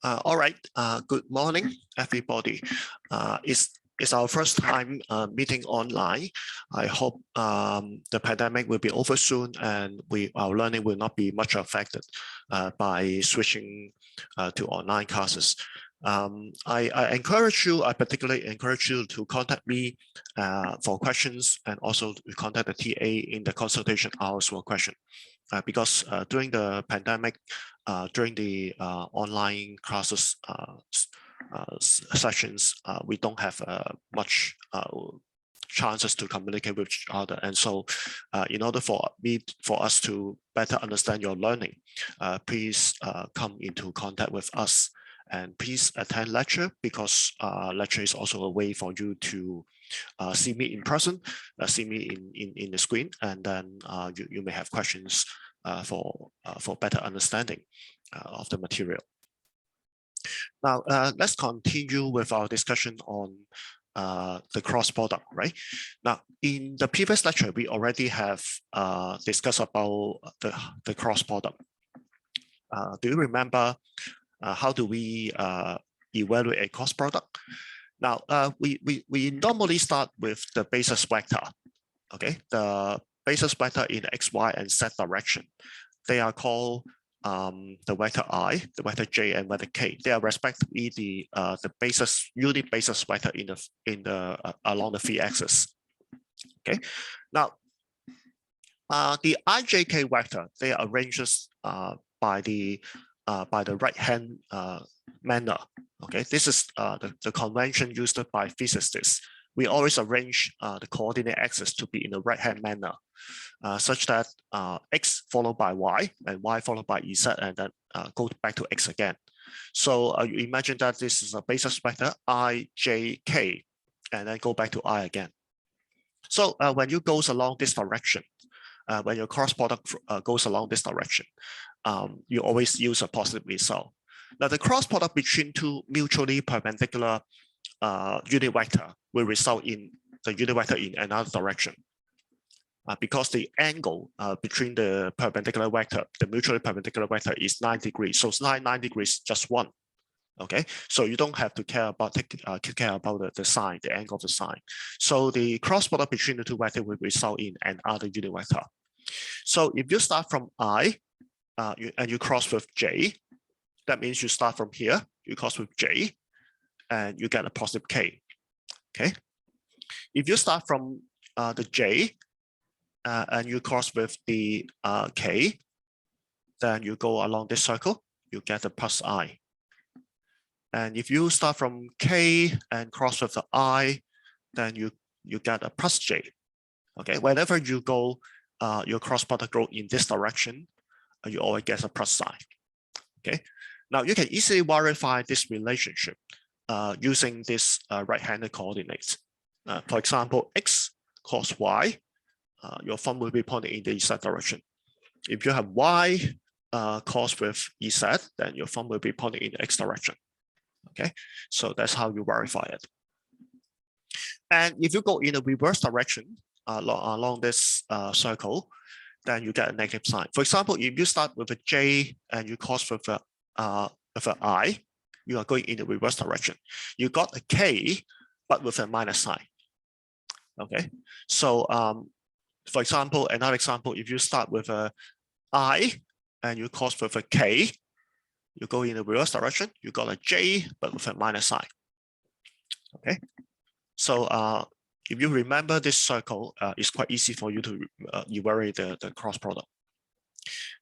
All right. Good morning, everybody. It's our first time meeting online. I hope the pandemic will be over soon and our learning will not be much affected by switching to online classes. I particularly encourage you to contact me for questions and also to contact the TA in the consultation hours for question. Because during the pandemic, during the online classes sessions, we don't have much chances to communicate with each other. And so in order for us to better understand your learning, please come into contact with us. And please attend lecture, because lecture is also a way for you to see me in person, see me in the screen, and then you may have questions for better understanding of the material. Now, let's continue with our discussion on the cross product, right? Now, in the previous lecture, we already have discussed about the cross product. Do you remember how do we evaluate a cross product? Now, we normally start with the basis vector, okay? The basis vector in X, Y, and Z direction. They are called the vector I, the vector J, and vector K. They are respectively the unit basis vector along the z-axis. Okay. Now, the IJK vector, they are arranged by the right hand manner. Okay, this is the convention used by physicists. We always arrange the coordinate axis to be in the right hand manner, such that X followed by Y and Y followed by Z, and then go back to X again. So you imagine that this is a basis vector I, J, K, and then go back to I again. So when you goes along this direction, when your cross product goes along this direction, you always use a positive result. Now, the cross product between two mutually perpendicular unit vector will result in the unit vector in another direction, because the angle between the perpendicular vector, the mutually perpendicular vector, is 9 degrees. So 9 degrees just one. Okay, so you don't have to care about the sign, the angle of the sign. So the cross product between the two vectors will result in another unit vector. So if you start from I and you cross with J, that means you start from here, you cross with J, and you get a positive K. Okay. If you start from the J and you cross with the K, then you go along this circle, you get a plus I. And if you start from K and cross with the I, then you get a plus J. Okay. Whenever you go, your cross product go in this direction, you always get a plus sign. Okay. Now you can easily verify this relationship using this right-handed coordinates. For example, X cos Y, your thumb will be pointing in the Z direction. If you have Y cos with Z, then your thumb will be pointing in the X direction. Okay, so that's how you verify it. And if you go in the reverse direction along this circle, then you get a negative sign. For example, if you start with a J and you cross with an I, you are going in the reverse direction. You got a K, but with a minus sign. Okay, so for example, another example, if you start with a I and you cross with a K, you go in the reverse direction, you got a J, but with a minus sign. Okay, so if you remember this circle, it's quite easy for you to evaluate the cross product.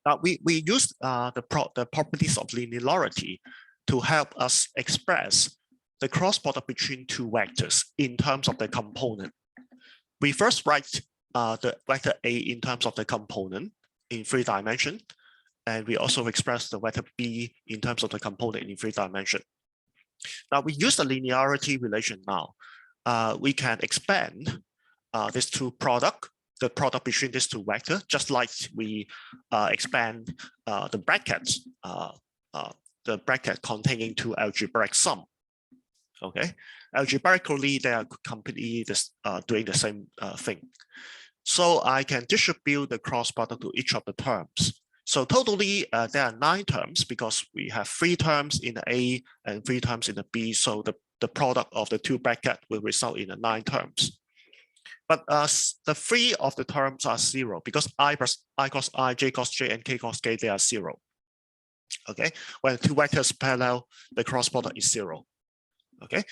Now we use the properties of linearity to help us express the cross product between two vectors in terms of the component. We first write the vector A in terms of the component in 3 dimensions, and we also express the vector B in terms of the component in 3 dimensions. Now we use the linearity relation now. We can expand these two product, the product between these two vectors, just like we expand the bracket containing two algebraic sum. Okay, algebraically they are completely doing the same thing. So I can distribute the cross product to each of the terms. So totally, there are 9 terms because we have 3 terms in the A and 3 terms in the B. So the product of the 2 brackets will result in 9 terms. But the 3 of the terms are 0 because I plus I cos I, j cos j, and k cos k, they are 0. Okay, when 2 vectors parallel, the cross product is 0. Okay,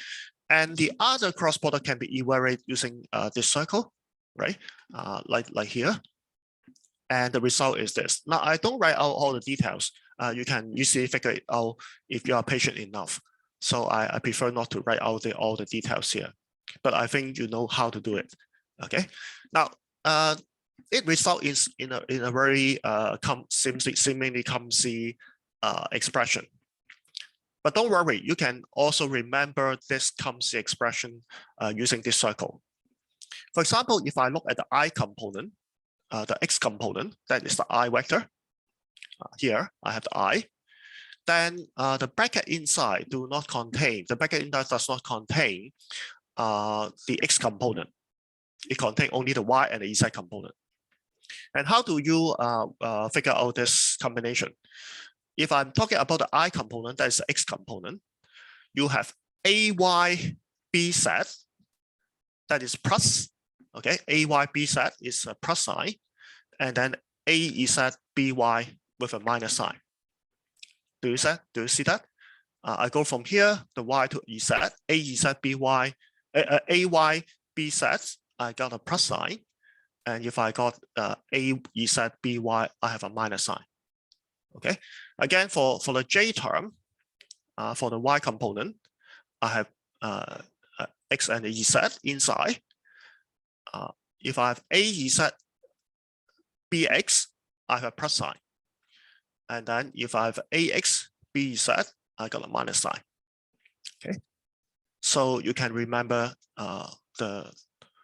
and the other cross product can be evaluated using this circle, right? Like here. And the result is this. Now, I don't write out all the details. You can easily figure it out if you are patient enough. So I prefer not to write out all the details here. But I think you know how to do it. Okay. Now, it results in a very seemingly clumsy expression. But don't worry, you can also remember this clumsy expression using this circle. For example, if I look at the I component, the x component, that is the I vector. Here I have the I. Then the bracket inside do not contain, the bracket inside does not contain the x component. It contains only the y and the z component. And how do you figure out this combination? If I'm talking about the I component, that is the x component, you have AY B set, that is plus. Okay, AY B set is a plus sign, and then AZ BY with a minus sign. Do you see that? I go from here, the Y to EZ, AZ BY, AY B set, I got a plus sign, and if I got AZ BY, I have a minus sign. Okay, again for the J term, for the Y component, I have X and EZ inside. If I have AZ BX, I have a plus sign. And then if I have AX BZ, I got a minus sign. Okay. So you can remember the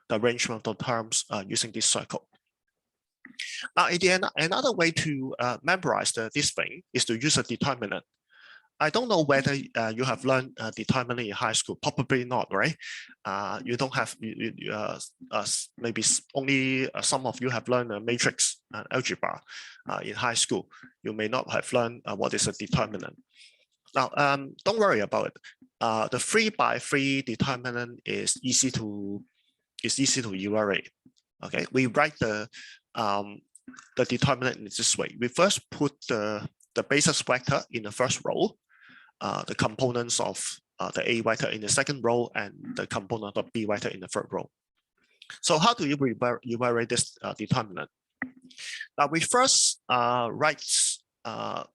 arrangement of the terms using this circle. Now, in the end, another way to memorize this thing is to use a determinant. I don't know whether you have learned determinant in high school. Probably not, right? You don't have, maybe only some of you have learned matrix and algebra in high school. You may not have learned what is a determinant. Now, don't worry about it. The 3x3 determinant is easy to evaluate. Okay, we write the determinant in this way. We first put the basis vector in the first row, the components of the A vector in the second row, and the component of B vector in the third row. So how do you evaluate this determinant? Now we first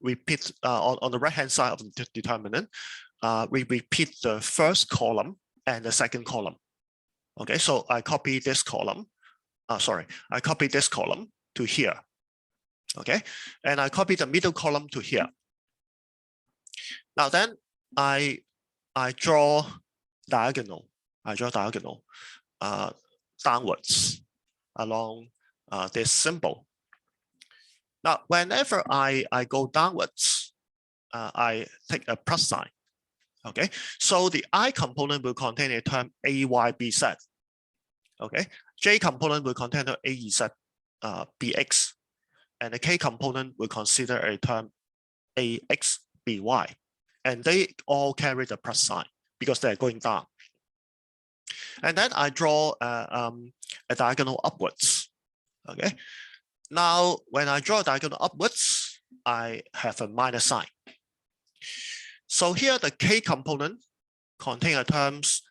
repeat on the right hand side of the determinant, we repeat the first column and the second column. Okay, so I copy this column. I copy this column to here. Okay, and I copy the middle column to here. Now then, I draw diagonal. Downwards along this symbol. Now, whenever I go downwards, I take a plus sign. Okay, so the I component will contain a term AYBZ. Okay, J component will contain the AZ BX, and the K component will consider a term AX BY. And they all carry the plus sign because they're going down. And then I draw a diagonal upwards. Okay. Now, when I draw a diagonal upwards, I have a minus sign. So here the K component contains a terms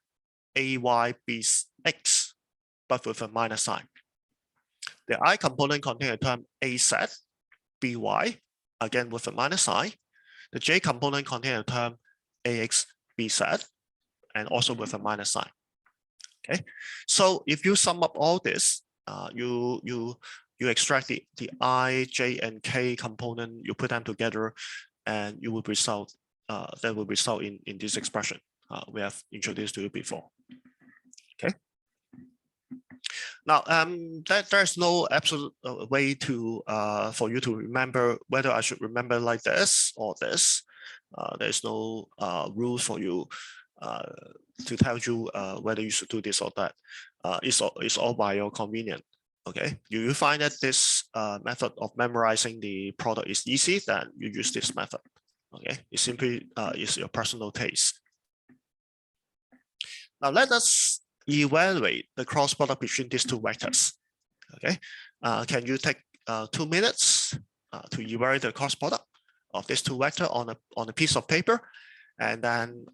AYBX, but with a minus sign. The I component contains a term AZ BY, again with a minus sign. The J component contains a term AX BZ, and also with a minus sign. Okay, so if you sum up all this, you extract the I, J, and K component, you put them together, and you will result that will result in this expression we have introduced to you before. Okay. Now, there's no absolute way to for you to remember whether I should remember like this or this. There's no rules for you to tell you whether you should do this or that. It's all by your convenience. Okay, you find that this method of memorizing the product is easy, then you use this method. Okay, it simply is your personal taste. Now let us evaluate the cross product between these two vectors. Okay, can you take 2 minutes to evaluate the cross product of these two vectors on a piece of paper, and then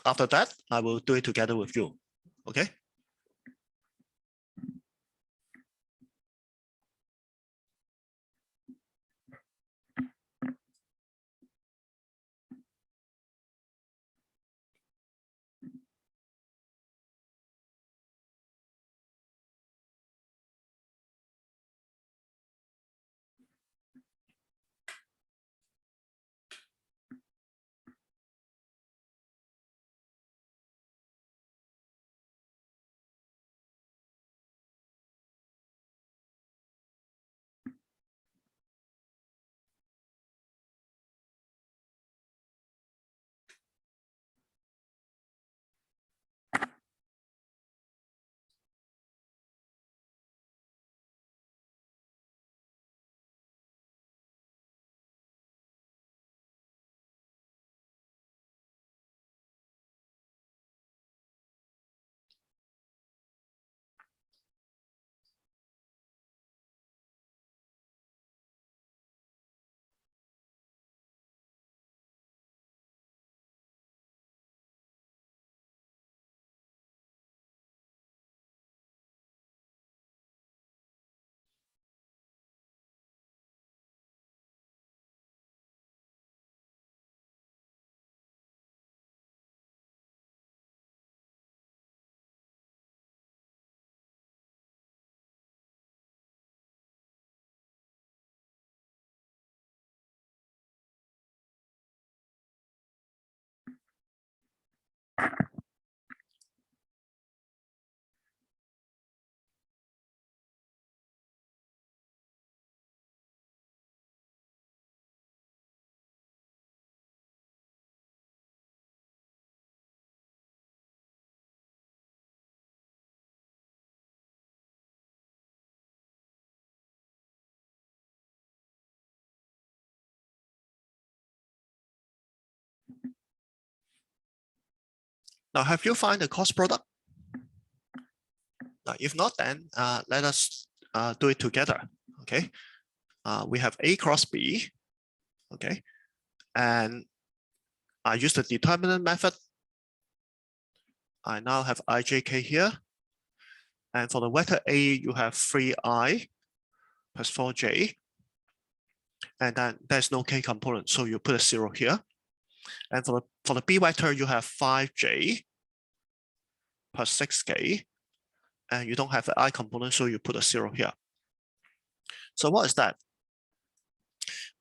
after that I will do it together with you. Okay. Now, have you found the cost product? Now, if not, then let us do it together. Okay, we have A cross B. Okay, and I use the determinant method. I now have ijk here, and for the vector A, you have 3i plus 4j, and then there's no k component, so you put a 0 here. And for the B vector, you have 5j plus 6k, and you don't have an I component, so you put a 0 here. So what is that?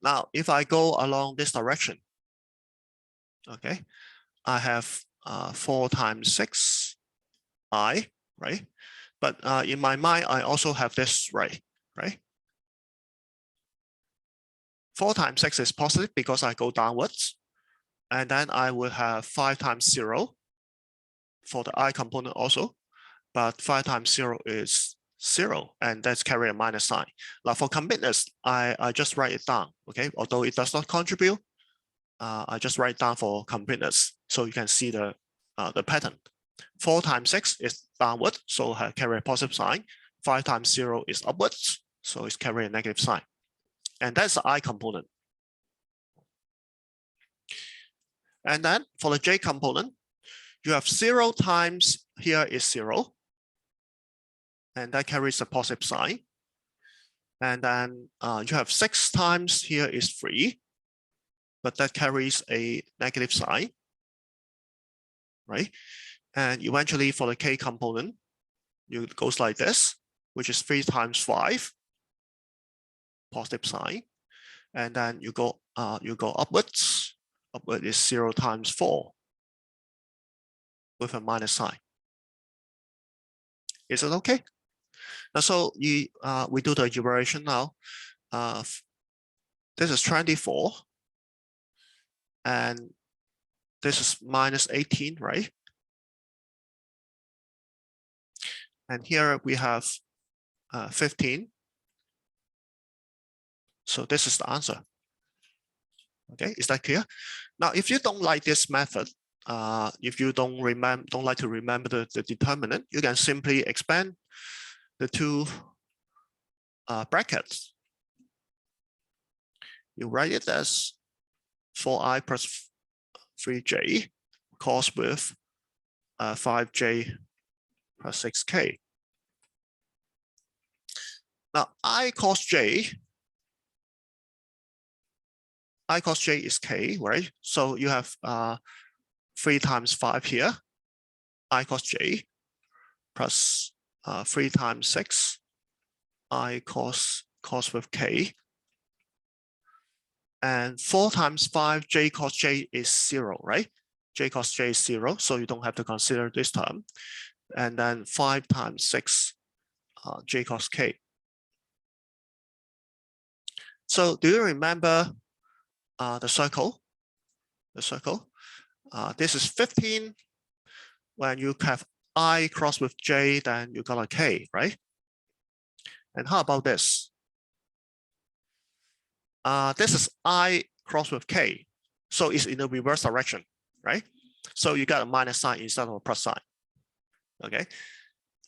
Now, if I go along this direction, okay, I have 4 times 6i, right? But in my mind, I also have this, right? 4 times 6 is positive because I go downwards. And then I will have 5 times 0 for the I component also. But 5 times 0 is 0, and that's carry a minus sign. Now for completeness, I just write it down, okay? Although it does not contribute, I just write down for completeness so you can see the pattern. 4 times 6 is downward, so I carry a positive sign. 5 times 0 is upwards, so it's carry a negative sign. And that's the I component. And then for the J component, you have 0 times here is 0, and that carries a positive sign. And then you have 6 times here is 3, but that carries a negative sign, right? And eventually for the K component, it goes like this, which is 3 times 5, positive sign. And then you go upwards. Upward is 0 times 4 with a minus sign. Is it okay? Now, so we do the evaluation now. This is 24, and this is minus 18, right? And here we have 15. So this is the answer. Okay, is that clear? Now, if you don't like this method, if you don't like to remember the determinant, you can simply expand the two brackets. You write it as 4i plus 3j cos with 5j plus 6k. Now, I cos j is k, right? So you have 3 times 5 here, I cos j plus 3 times 6, I cos with k. And 4 times 5, j cos j is 0, right? J cos j is 0, so you don't have to consider this term. And then 5 times 6, j cos k. So do you remember the circle? The circle. This is 15. When you have I cross with j, then you got a k, right? And how about this? This is I cross with k. So it's in the reverse direction, right? So you got a minus sign instead of a plus sign. Okay.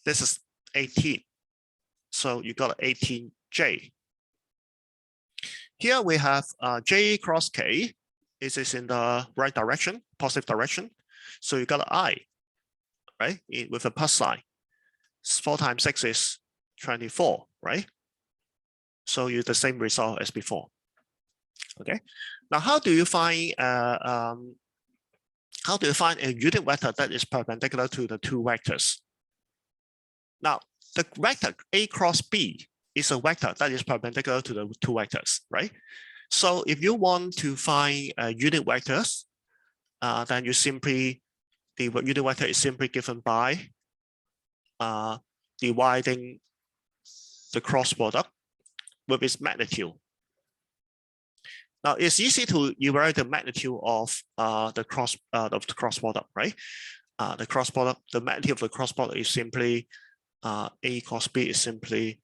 This is 18. So you got 18j. Here we have j cross k. It is in the right direction, positive direction. So you got an I, right? With a plus sign. 4 times 6 is 24, right? So you the same result as before. Okay. Now, how do you find a unit vector that is perpendicular to the two vectors? Now, the vector A cross B is a vector that is perpendicular to the two vectors, right? So if you want to find unit vectors, then you simply, the unit vector is simply given by dividing the cross product with its magnitude. Now it's easy to evaluate the magnitude of the cross product, right? The magnitude of the cross product is simply A cos B is simply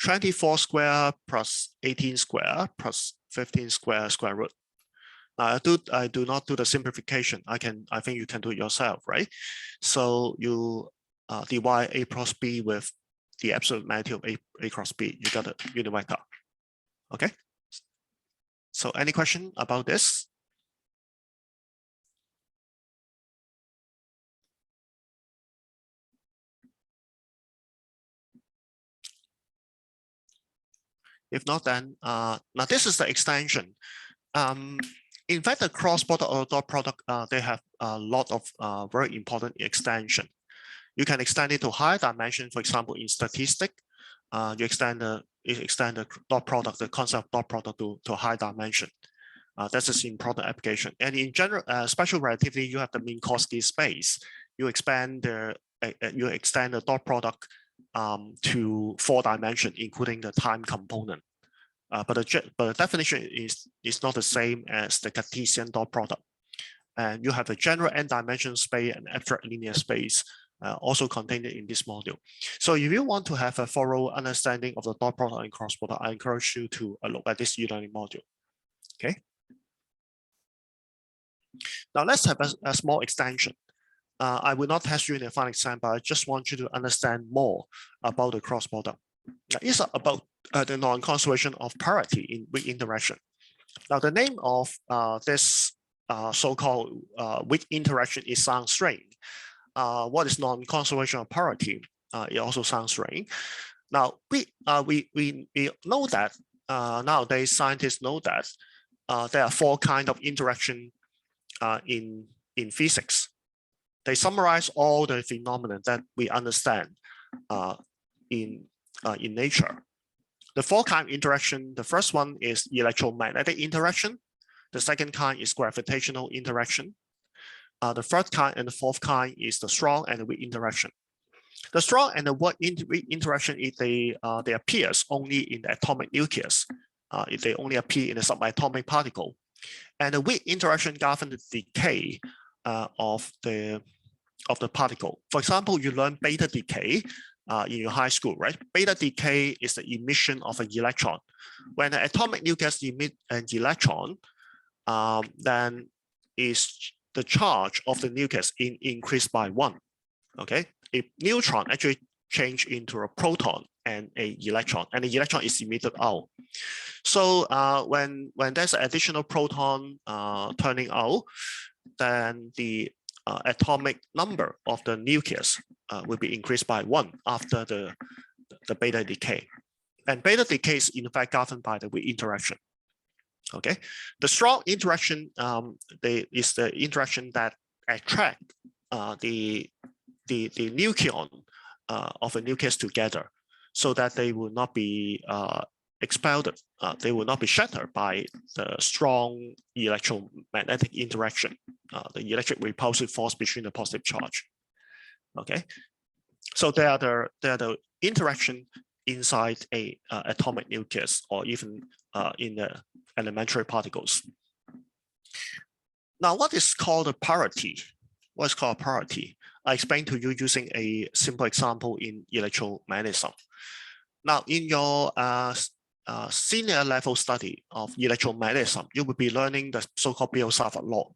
24 square plus 18 square plus 15 square square root. Now I do not do the simplification. I think you can do it yourself, right? So you divide A plus B with the absolute magnitude of A cross B. You got a unit vector. Okay. So any question about this? If not, then now this is the extension. In fact, the cross product or dot product, they have a lot of very important extension. You can extend it to higher dimension. For example, in statistics, you extend the dot product, the concept of dot product to high dimension. That's an important application. And in general, special relativity, you have the mean Minkowski space. You extend the dot product to 4 dimensions, including the time component. But the definition is not the same as the Cartesian dot product. And you have a general n-dimensional space and abstract linear space also contained in this module. So if you want to have a thorough understanding of the dot product and cross product, I encourage you to look at this e-learning module. Okay. Now let's have a small extension. I will not test you in the final exam, but I just want you to understand more about the cross product. It's about the non-conservation of parity in weak interaction. Now, the name of this so-called weak interaction is sounds strange. What is non-conservation of parity? It also sounds strange. Now, we know that nowadays scientists know that there are 4 kinds of interaction in physics. They summarize all the phenomena that we understand in nature. The 4 kind of interaction, the first one is electromagnetic interaction. The second kind is gravitational interaction. The third kind and the fourth kind is the strong and the weak interaction. The strong and the weak interaction, they appears only in the atomic nucleus. They only appear in the subatomic particle. And the weak interaction governs the decay of the particle. For example, you learn beta decay in your high school, right? Beta decay is the emission of an electron. When an atomic nucleus emits an electron, then is the charge of the nucleus increased by 1. Okay, a neutron actually change into a proton and an electron, and the electron is emitted out. So when there's an additional proton turning out, then the atomic number of the nucleus will be increased by 1 after the beta decay. And beta decay is in fact governed by the weak interaction. Okay, the strong interaction is the interaction that attract the nucleon of a nucleus together, so that they will not be expelled. They will not be shattered by the strong electromagnetic interaction, the electric repulsive force between the positive charge. Okay, so they are the interaction inside a atomic nucleus, or even in the elementary particles. Now, what is called a parity? What is called a parity? I explained to you using a simple example in electromagnetism. Now, in your senior level study of electromagnetism, you will be learning the so-called Biot-Savart law.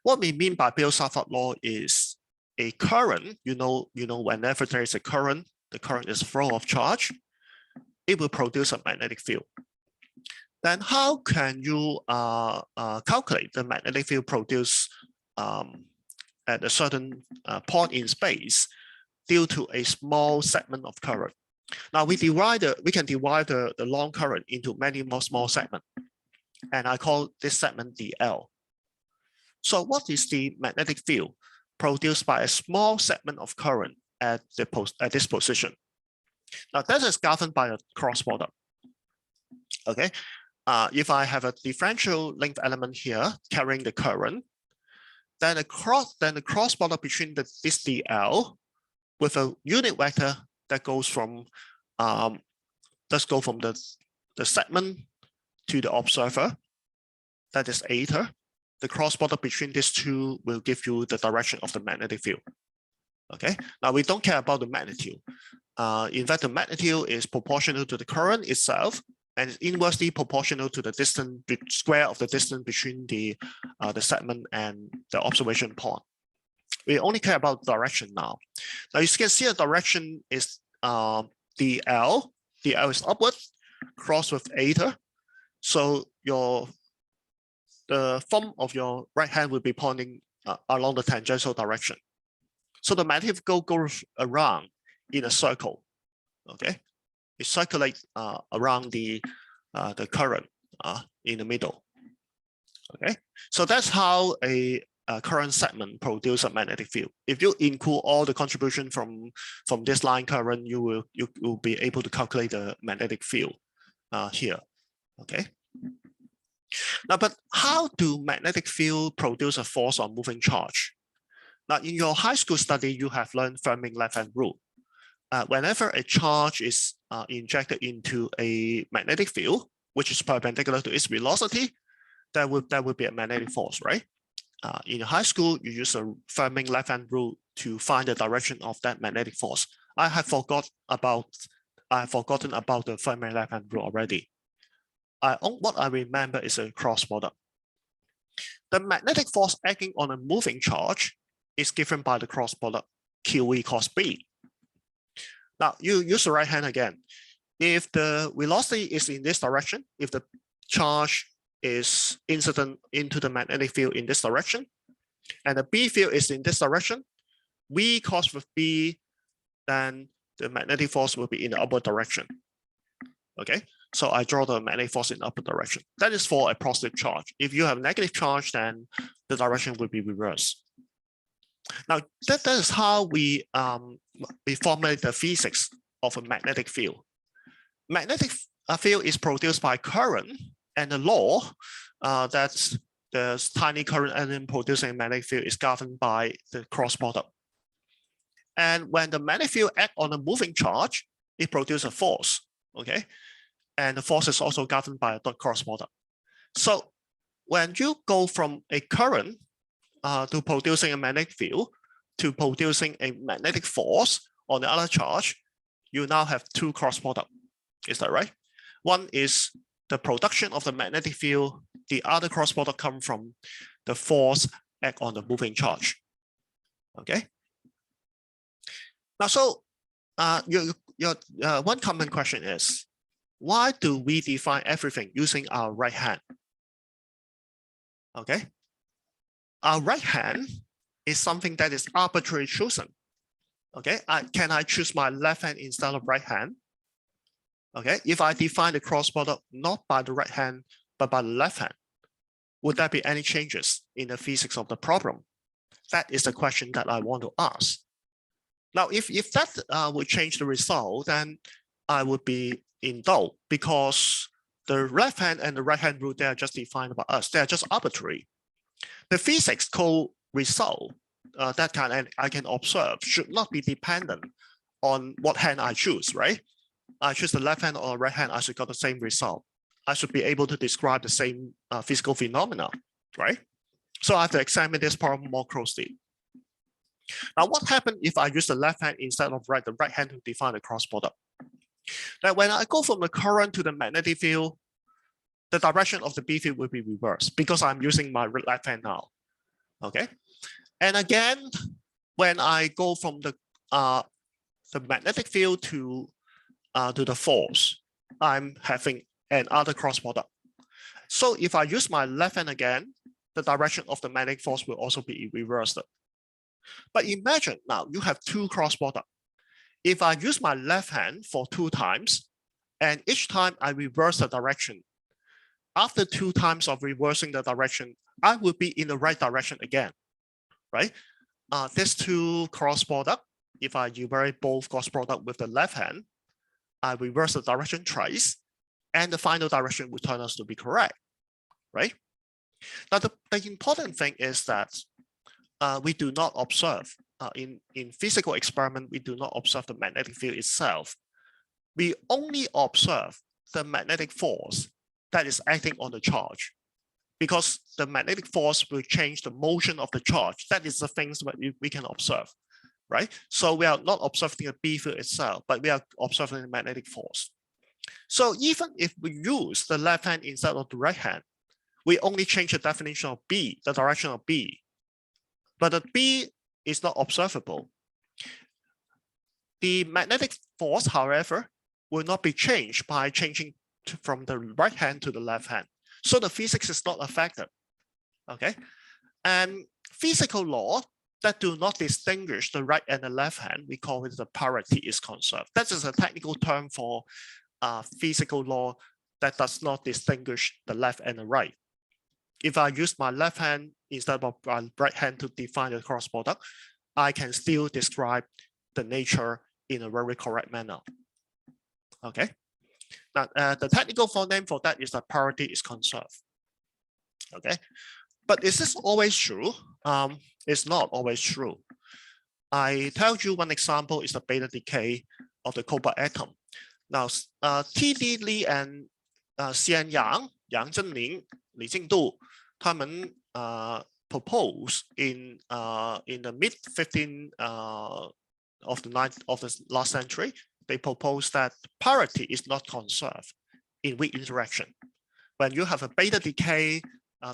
What we mean by Biot-Savart law is a current. You know, whenever there is a current, the current is flow of charge, it will produce a magnetic field. Then how can you calculate the magnetic field produced at a certain point in space due to a small segment of current? Now we can divide the long current into many more small segments, and I call this segment the L. So what is the magnetic field produced by a small segment of current at this position? Now that is governed by a cross product. Okay, if I have a differential length element here carrying the current, then the cross product between this dl with a unit vector that goes from the segment to the observer, that is eta. The cross product between these two will give you the direction of the magnetic field. Okay, now we don't care about the magnitude. In fact, the magnitude is proportional to the current itself, and is inversely proportional to the distance, the square of the distance between the segment and the observation point. We only care about direction now. Now you can see the direction is dl. dl is upward, cross with eta. So the thumb of your right hand will be pointing along the tangential direction. So the magnetic field goes around in a circle. Okay, it circulates around the current in the middle. Okay, so that's how a current segment produces a magnetic field. If you include all the contribution from this line current, you will be able to calculate the magnetic field here. Okay. Now, but how do magnetic field produce a force on moving charge? Now, in your high school study, you have learned Fermi's left-hand rule. Whenever a charge is injected into a magnetic field, which is perpendicular to its velocity, that would be a magnetic force, right? In high school, you use a Fermi's left-hand rule to find the direction of that magnetic force. I have forgotten about the Fermi's left-hand rule already. What I remember is a cross product. The magnetic force acting on a moving charge is given by the cross product QE cos B. Now you use the right hand again. If the velocity is in this direction, if the charge is incident into the magnetic field in this direction, and the B field is in this direction, V cos with B, then the magnetic force will be in the upward direction. Okay, so I draw the magnetic force in the upward direction. That is for a positive charge. If you have negative charge, then the direction will be reversed. Now that is how we formulate the physics of a magnetic field. Magnetic field is produced by current, and the law that the tiny current element producing a magnetic field is governed by the cross product. And when the magnetic field acts on a moving charge, it produces a force. Okay, and the force is also governed by a dot cross product. So when you go from a current to producing a magnetic field, to producing a magnetic force on the other charge, you now have two cross products. Is that right? One is the production of the magnetic field. The other cross product comes from the force act on the moving charge. Okay. Now, so one common question is, why do we define everything using our right hand? Okay. Our right hand is something that is arbitrarily chosen. Okay. Can I choose my left hand instead of right hand? Okay. If I define the cross product not by the right hand, but by the left hand, would there be any changes in the physics of the problem? That is the question that I want to ask. Now, if that would change the result, then I would be in doubt, because the left hand and the right hand rule, they are just defined by us. They are just arbitrary. The physics code result that I can observe should not be dependent on what hand I choose, right? I choose the left hand or right hand, I should get the same result. I should be able to describe the same physical phenomena, right? So I have to examine this problem more closely. Now, what happens if I use the left hand instead of the right hand to define the cross product? Now, when I go from the current to the magnetic field, the direction of the B field will be reversed because I'm using my left hand now. Okay. And again, when I go from the magnetic field to the force, I'm having another cross product. So if I use my left hand again, the direction of the magnetic force will also be reversed. But imagine now you have two cross products. If I use my left hand for 2 times, and each time I reverse the direction, after 2 times of reversing the direction, I will be in the right direction again, right? These two cross product, if I evaluate both cross product with the left hand, I reverse the direction twice, and the final direction will turn out to be correct, right? Now, the important thing is that we do not observe, in physical experiment, we do not observe the magnetic field itself. We only observe the magnetic force that is acting on the charge, because the magnetic force will change the motion of the charge. That is the things that we can observe, right? So we are not observing the B field itself, but we are observing the magnetic force. So even if we use the left hand instead of the right hand, we only change the definition of B, the direction of B, but the B is not observable. The magnetic force, however, will not be changed by changing from the right hand to the left hand. So the physics is not affected, okay? And physical law that do not distinguish the right and the left hand, we call it the parity is conserved. That is a technical term for physical law that does not distinguish the left and the right. If I use my left hand instead of my right hand to define the cross product, I can still describe the nature in a very correct manner. Okay. Now, the technical name for that is that parity is conserved. Okay. But is this always true? It's not always true. I tell you one example is the beta decay of the cobalt atom. Now, T.D. Lee and C.N. Yang Zhenling, Li Jingdu, 他们 proposed in the mid-15 of the last century, they proposed that parity is not conserved in weak interaction. When you have a beta decay,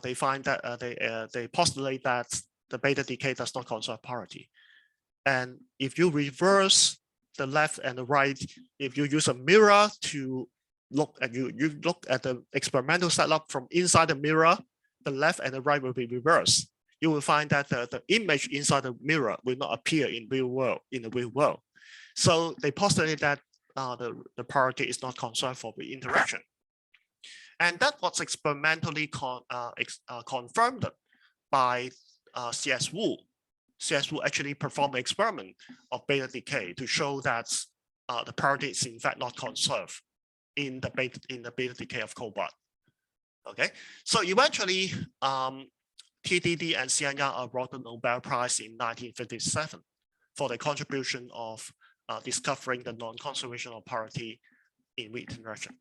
they find that they postulate that the beta decay does not conserve parity. And if you reverse the left and the right, if you use a mirror to look at you look at the experimental setup from inside the mirror, the left and the right will be reversed. You will find that the image inside the mirror will not appear in the real world. So they postulate that the parity is not conserved for the interaction. And that was experimentally confirmed by C.S. Wu. C.S. Wu actually performed an experiment of beta decay to show that the parity is in fact not conserved in the beta decay of cobalt. Okay, so eventually TDD and C.N. Yang are brought the Nobel Prize in 1957 for the contribution of discovering the non-conservation of parity in weak interaction.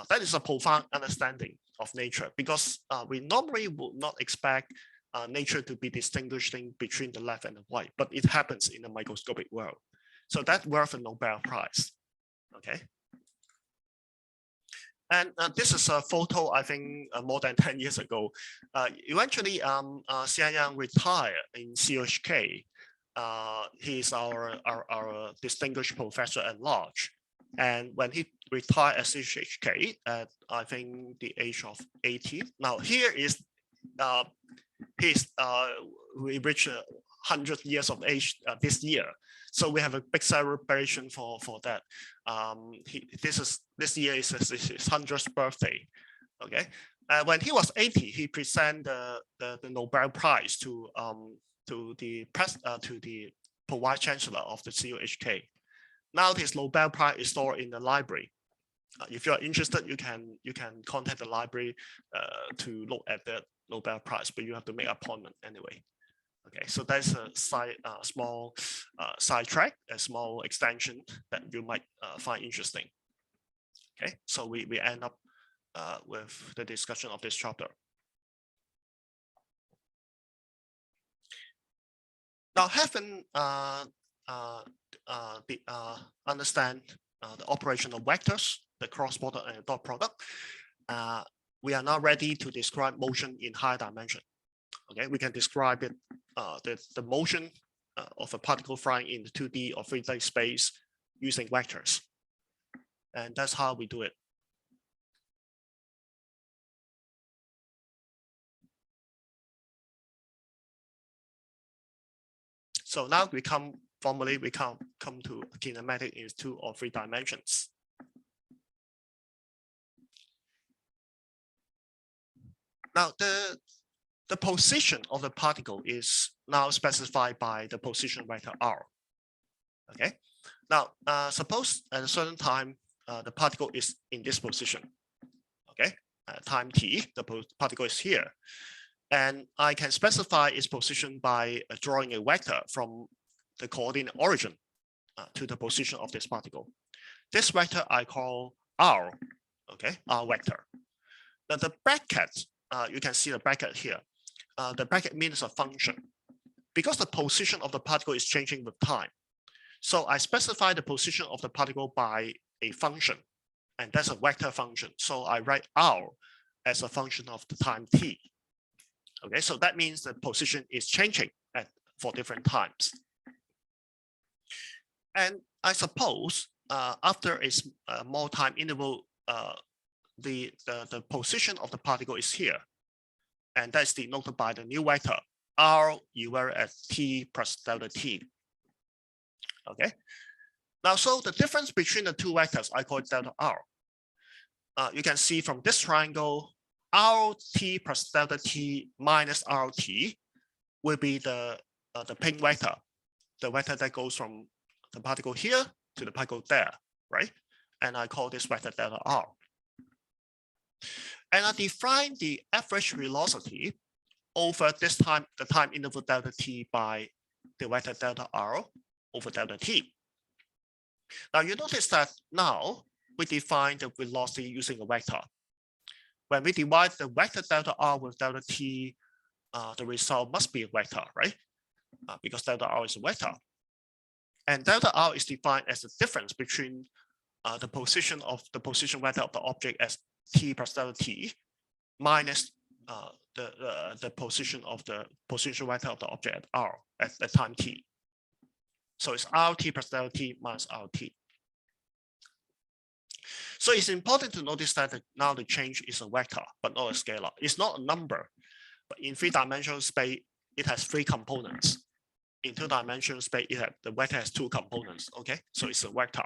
That is a profound understanding of nature, because we normally would not expect nature to be distinguishing between the left and the right, but it happens in the microscopic world. So that's worth a Nobel Prize. Okay. And this is a photo, I think, more than 10 years ago. Eventually, Xian Yang retired in CHK. He's our distinguished professor at large. And when he retired at CHK at, I think, the age of 80. Now, here is we reached 100 years of age this year. So we have a big celebration for that. This year is his 100th birthday. Okay, when he was 80, he presented the Nobel Prize to the Vice Chancellor of the CUHK. Now his Nobel Prize is stored in the library. If you are interested, you can contact the library to look at the Nobel Prize, but you have to make an appointment anyway. Okay, so that's a small sidetrack, a small extension that you might find interesting. Okay, so we end up with the discussion of this chapter. Now, having understand the operation of vectors, the cross product and the dot product, we are now ready to describe motion in higher dimension. Okay, we can describe it, the motion of a particle flying in the 2D or 3D space using vectors. And that's how we do it. So now we come to kinematic in 2 or 3 dimensions. Now the position of the particle is now specified by the position vector r. Okay. Now suppose at a certain time the particle is in this position. Okay. Time t, the particle is here. And I can specify its position by drawing a vector from the coordinate origin to the position of this particle. This vector I call r, okay, r vector. Now the bracket, you can see the bracket here. The bracket means a function. Because the position of the particle is changing with time, so I specify the position of the particle by a function, and that's a vector function. So I write r as a function of the time t. Okay, so that means the position is changing for different times. And I suppose after a more time interval, the position of the particle is here. And that's denoted by the new vector, r evaluated at t plus delta t. Okay, now so the difference between the two vectors, I call it delta r. You can see from this triangle, rt plus delta t minus rt will be the pink vector, the vector that goes from the particle here to the particle there, right? And I call this vector delta r. And I define the average velocity over this time, the time interval delta t by the vector delta r over delta t. Now you notice that now we define the velocity using a vector. When we divide the vector delta r with delta t, the result must be a vector, right? Because delta r is a vector. And delta r is defined as the difference between the position vector of the object as t plus delta t minus the position vector of the object at r at the time t. So it's rt plus delta t minus rt. So it's important to notice that now the change is a vector, but not a scalar. It's not a number, but in 3-dimensional space, it has 3 components. In 2-dimensional space, the vector has 2 components. Okay, so it's a vector.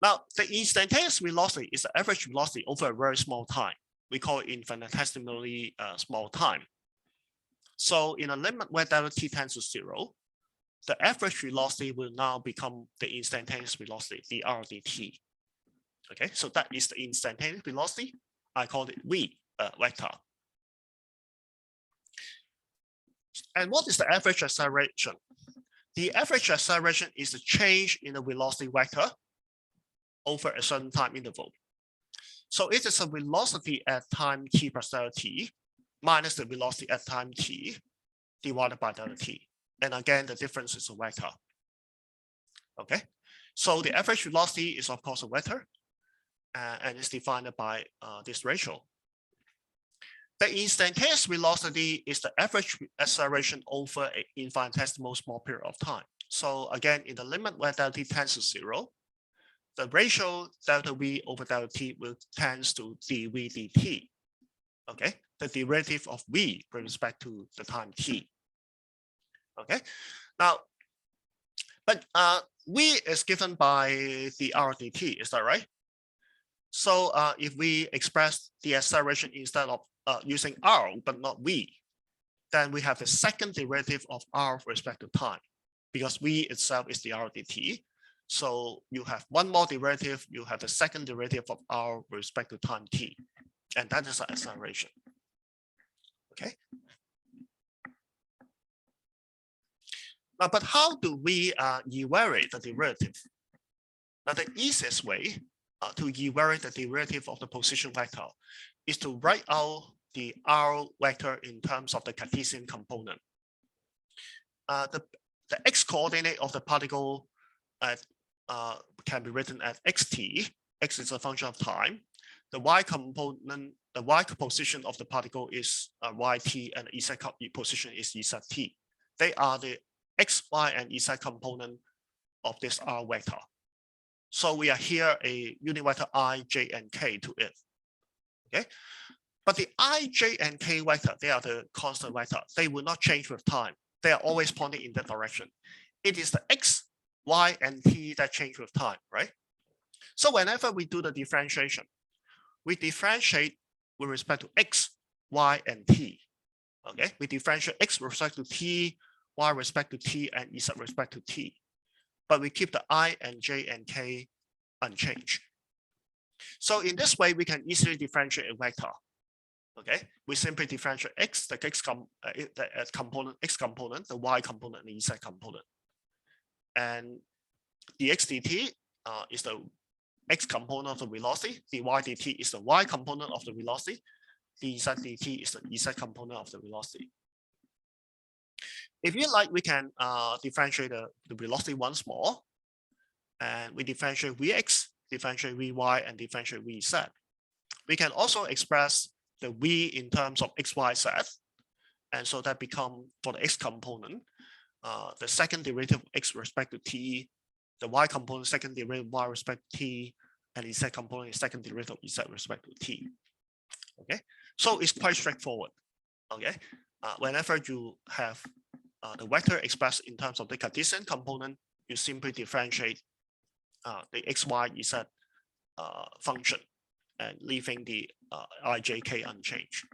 Now, the instantaneous velocity is the average velocity over a very small time. We call it infinitesimally small time. So in a limit where delta t tends to 0, the average velocity will now become the instantaneous velocity, dr dt. Okay, so that is the instantaneous velocity. I call it v vector. And what is the average acceleration? The average acceleration is the change in the velocity vector over a certain time interval. So it is a velocity at time t plus delta t minus the velocity at time t divided by delta t. And again, the difference is a vector. Okay, so the average velocity is of course a vector, and it's defined by this ratio. The instantaneous velocity is the average acceleration over an infinitesimal small period of time. So again, in the limit where delta t tends to 0, the ratio delta v over delta t will tends to dv dt. Okay, the derivative of v with respect to the time t. Okay, now, but v is given by the r dt, is that right? So if we express the acceleration instead of using r but not v, then we have the second derivative of r with respect to time, because v itself is the r dt. So you have one more derivative, you have the second derivative of r with respect to time t, and that is the acceleration. Okay. Now, but how do we evaluate the derivative? Now, the easiest way to evaluate the derivative of the position vector is to write out the r vector in terms of the Cartesian component. The x coordinate of the particle can be written as xt. X is a function of time. The y component, the y position of the particle is yt, and the z position is zt. They are the x, y, and z component of this r vector. So we are here a unit vector I, j, and k to it. Okay, but the I, j, and k vector, they are the constant vector. They will not change with time. They are always pointing in that direction. It is the x, y, and t that change with time, right? So whenever we do the differentiation, we differentiate with respect to x, y, and t. Okay, we differentiate x with respect to t, y with respect to t, and z with respect to t. But we keep the I and j and k unchanged. So in this way, we can easily differentiate a vector. Okay, we simply differentiate x, the x component, x component, the y component, and the z component. And the x dt is the x component of the velocity, the y dt is the y component of the velocity, the z dt is the z component of the velocity. If you like, we can differentiate the velocity once more, and we differentiate vx, differentiate vy, and differentiate vz. We can also express the v in terms of x, y, z, and so that become, for the x component, the second derivative of x with respect to t, the y component second derivative of y with respect to t, and the z component is second derivative of z with respect to t. Okay, so it's quite straightforward. Okay, whenever you have the vector expressed in terms of the Cartesian component, you simply differentiate the x, y, z function and leaving the I, j, k unchanged.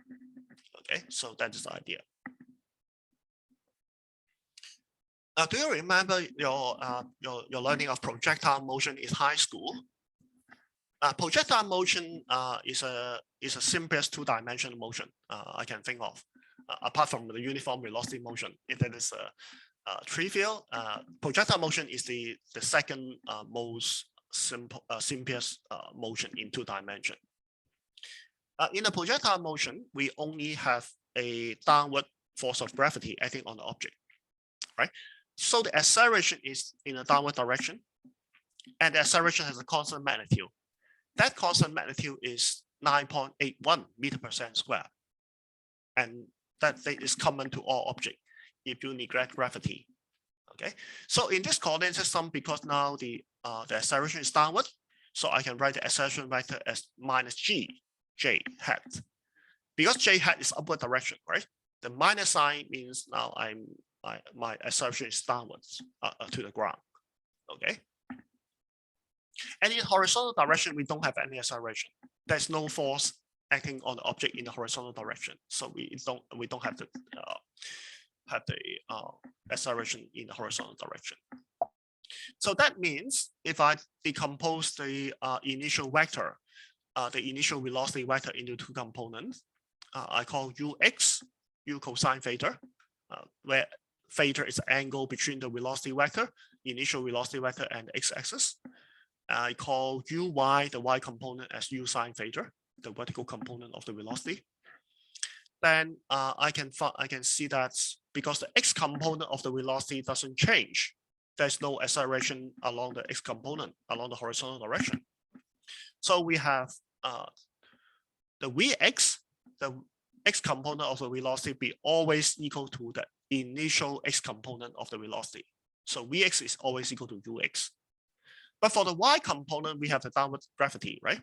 Okay, so that is the idea. Do you remember your learning of projectile motion in high school? Projectile motion is a simplest two-dimensional motion I can think of, apart from the uniform velocity motion. If that is trivial, projectile motion is the second most simplest motion in two dimensions. In a projectile motion, we only have a downward force of gravity acting on the object, right? So the acceleration is in a downward direction, and the acceleration has a constant magnitude. That constant magnitude is 9.81 meters per second squared, and that is common to all objects if you neglect gravity. Okay, so in this coordinate system, because now the acceleration is downward, so I can write the acceleration vector as minus j hat. Because j hat is upward direction, right? The minus sign means now my acceleration is downwards to the ground. Okay. And in horizontal direction, we don't have any acceleration. There's no force acting on the object in the horizontal direction, so we don't have the acceleration in the horizontal direction. So that means if I decompose the initial vector, the initial velocity vector into two components, I call ux, u cosine theta, where theta is the angle between the velocity vector, initial velocity vector, and the x-axis. I call uy, the y component, as u sine theta, the vertical component of the velocity. then I can see that because the x component of the velocity doesn't change, there's no acceleration along the x component along the horizontal direction. So we have the Vx, the x component of the velocity, be always equal to the initial x component of the velocity. So Vx is always equal to Ux. But for the y component, we have the downward gravity, right?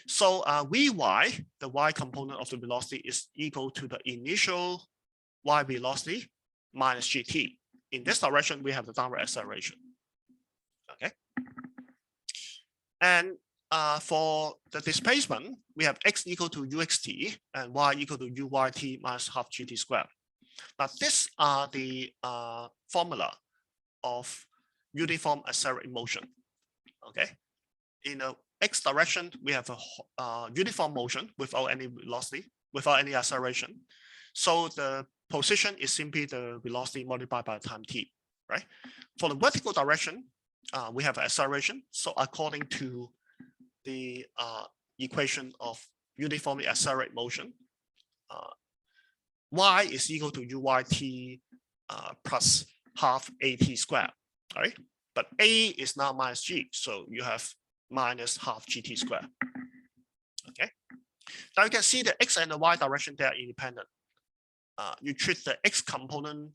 So Vy, the y component of the velocity, is equal to the initial y velocity minus gt. In this direction, we have the downward acceleration. Okay. And for the displacement, we have x equal to uxt and y equal to uyt minus half gt squared. Now, these are the formula of uniform accelerated motion. Okay. In the x direction, we have a uniform motion without any velocity, without any acceleration. So the position is simply the velocity multiplied by time t, right? For the vertical direction, we have acceleration. So according to the equation of uniformly accelerated motion, y is equal to uyt plus half at squared, right? But a is now minus g, so you have minus half gt squared. Okay. Now you can see the x and the y direction, they are independent. You treat the x component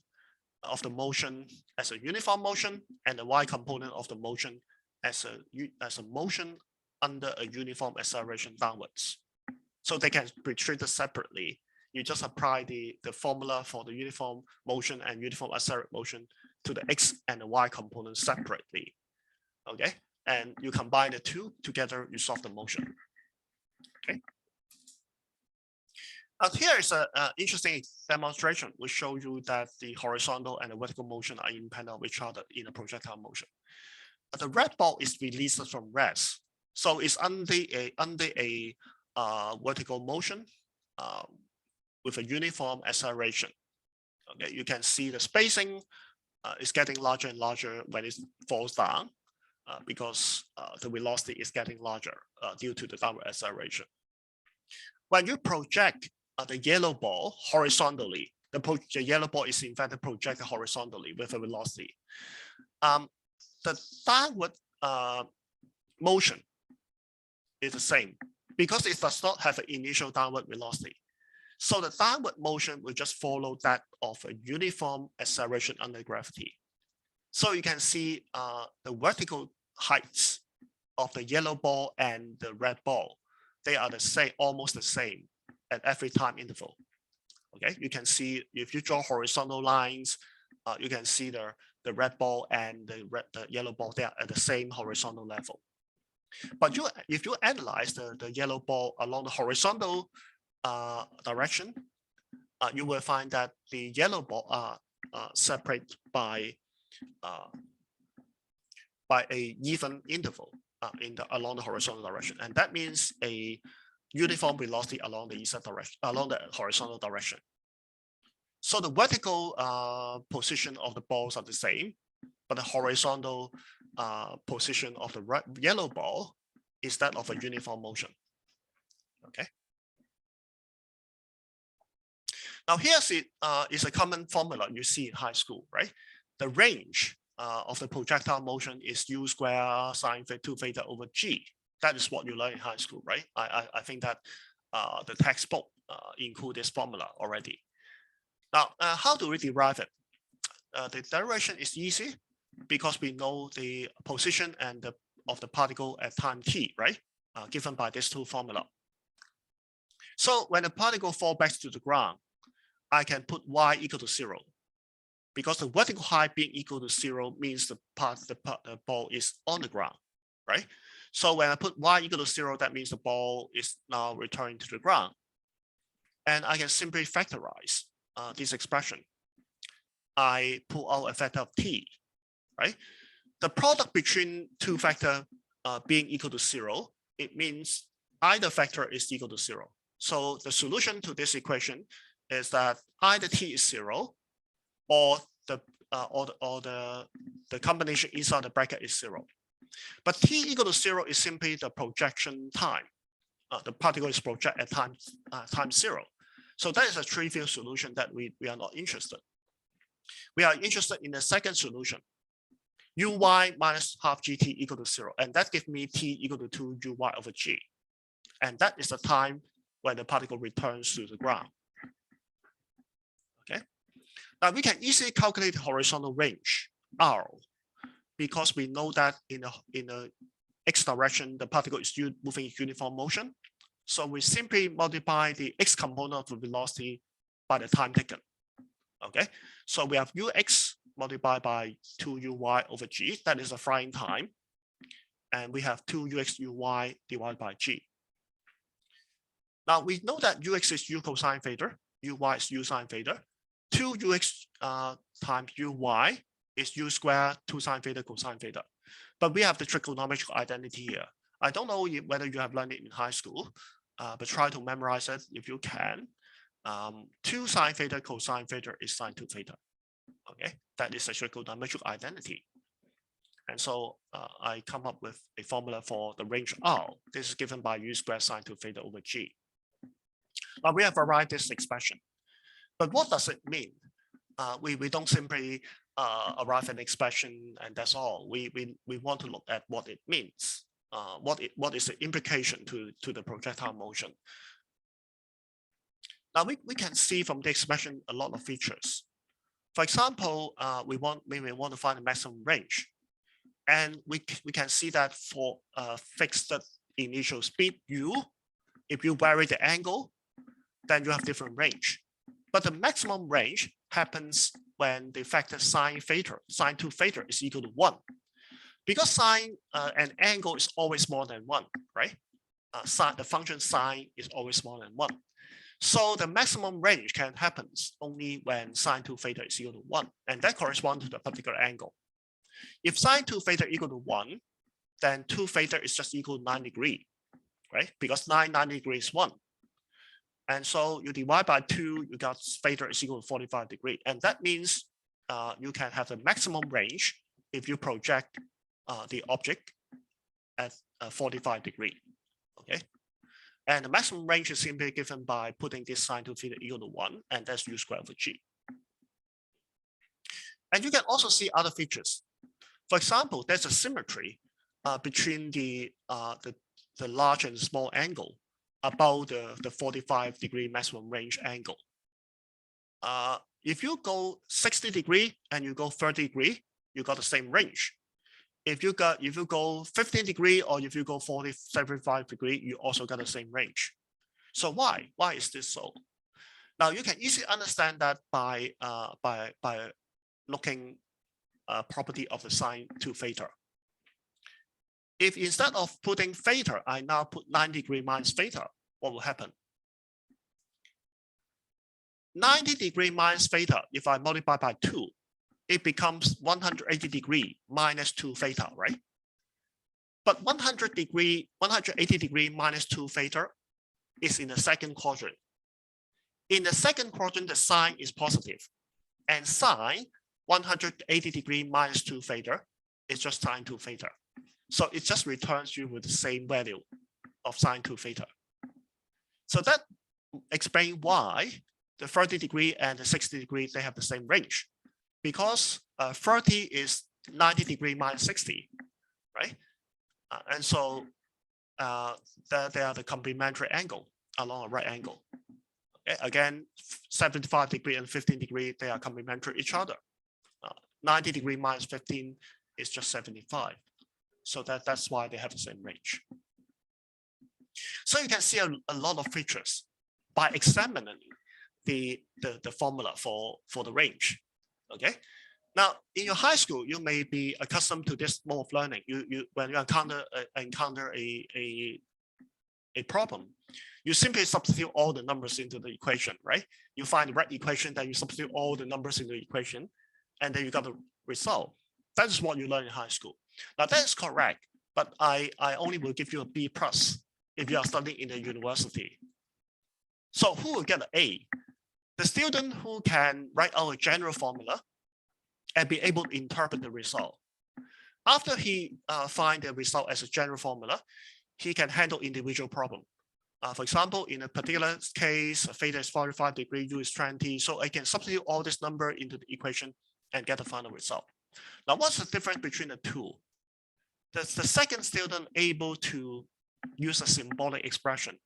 of the motion as a uniform motion and the y component of the motion as a motion under a uniform acceleration downwards. So they can be treated separately. You just apply the formula for the uniform motion and uniform accelerated motion to the x and the y components separately. Okay, and you combine the two together, you solve the motion. Okay. Now here is an interesting demonstration which shows you that the horizontal and the vertical motion are independent of each other in a projectile motion. The red ball is released from rest, so it's under a vertical motion with a uniform acceleration. Okay, you can see the spacing is getting larger and larger when it falls down because the velocity is getting larger due to the downward acceleration. When you project the yellow ball horizontally, the yellow ball is in fact projected horizontally with a velocity. The downward motion is the same because it does not have an initial downward velocity. So the downward motion will just follow that of a uniform acceleration under gravity. So you can see the vertical heights of the yellow ball and the red ball, they are the same, almost the same at every time interval. Okay, you can see if you draw horizontal lines, you can see the red ball and the yellow ball, they are at the same horizontal level. But if you analyze the yellow ball along the horizontal direction, you will find that the yellow ball are separated by a even interval along the horizontal direction, and that means a uniform velocity along the z direction, along the horizontal direction. So the vertical position of the balls are the same, but the horizontal position of the yellow ball is that of a uniform motion. Okay. Now here's is a common formula you see in high school, right? The range of the projectile motion is u squared sine 2 theta over g. That is what you learn in high school, right? I think that the textbook include this formula already. Now, how do we derive it? The derivation is easy because we know the position and of the particle at time t, right? Given by these two formula. So when the particle falls back to the ground, I can put y equal to 0 because the vertical height being equal to 0 means the ball is on the ground, right? So when I put y equal to 0, that means the ball is now returning to the ground. And I can simply factorize this expression. I pull out a factor of t, right? The product between two factors being equal to 0, it means either factor is equal to 0. So the solution to this equation is that either t is 0 or the combination inside the bracket is 0. But t equal to 0 is simply the projection time. The particle is projected at time 0. So that is a trivial solution that we are not interested. We are interested in the second solution, uy minus half gt equal to 0. And that gives me t equal to 2 uy over g. And that is the time when the particle returns to the ground. Okay. Now we can easily calculate the horizontal range, r, because we know that in the x direction, the particle is moving in uniform motion. So we simply multiply the x component of the velocity by the time taken. Okay, so we have ux multiplied by 2 uy over g, that is the flying time. And we have 2 ux uy divided by g. Now we know that ux is u cosine theta, uy is u sine theta. 2 ux times uy is u squared 2 sine theta cosine theta. But we have the trigonometric identity here. I don't know whether you have learned it in high school, but try to memorize it if you can. 2 sine theta cosine theta is sine 2 theta. Okay, that is a trigonometric identity. And so I come up with a formula for the range R. This is given by u squared sine 2 theta over g. Now we have arrived at this expression. But what does it mean? We don't simply arrive at an expression and that's all. We want to look at what it means. What is the implication to the projectile motion? Now we can see from the expression a lot of features. For example, we want to find the maximum range, and we can see that for fixed initial speed u, if you vary the angle, then you have different range. But the maximum range happens when the factor sine theta, sine 2 theta is equal to 1. Because sine and angle is always more than 1, right? The function sine is always more than 1. So the maximum range can happen only when sine 2 theta is equal to 1, and that corresponds to the particular angle. If sine 2 theta equal to 1, then 2 theta is just equal to 9 degrees, right? Because 90 degrees is 1. And so you divide by 2, you got theta is equal to 45 degrees. And that means you can have the maximum range if you project the object at 45 degrees, okay? And the maximum range is simply given by putting this sine 2 theta equal to 1, and that's u squared over g. And you can also see other features. For example, there's a symmetry between the large and small angle about the 45 degree maximum range angle. If you go 60 degree and you go 30 degree, you got the same range. If you go 15 degree or if you go 75 degree, you also got the same range. So why is this so? Now you can easily understand that by looking property of the sine 2 theta. If instead of putting theta, I now put 90 degree minus theta, what will happen? 90 degree minus theta, if I multiply by 2, it becomes 180 degree minus 2 theta, right? But 180 degree minus 2 theta is in the second quadrant. In the second quadrant, the sign is positive, and sine 180 degree minus 2 theta is just sine 2 theta. So it just returns you with the same value of sine 2 theta. So that explains why the 30 degree and the 60 degree, they have the same range. Because 30 is 90 degree minus 60, right? And so they are the complementary angle along a right angle. Okay? Again, 75 degree and 15 degree, they are complementary each other. 90 degree minus 15 is just 75. So that's why they have the same range. So you can see a lot of features by examining the formula for the range. Okay. Now, in your high school, you may be accustomed to this mode of learning. When you encounter a problem, you simply substitute all the numbers into the equation, right? You find the right equation, then you substitute all the numbers into the equation, and then you got the result. That is what you learn in high school. Now that is correct, but I only will give you a B+ if you are studying in the university. So who will get an A? The student who can write out a general formula and be able to interpret the result. After he find the result as a general formula, he can handle individual problem. For example, in a particular case, theta is 45 degrees, u is 20. So I can substitute all this number into the equation and get the final result. Now, what's the difference between the two? The second student able to use a symbolic expression.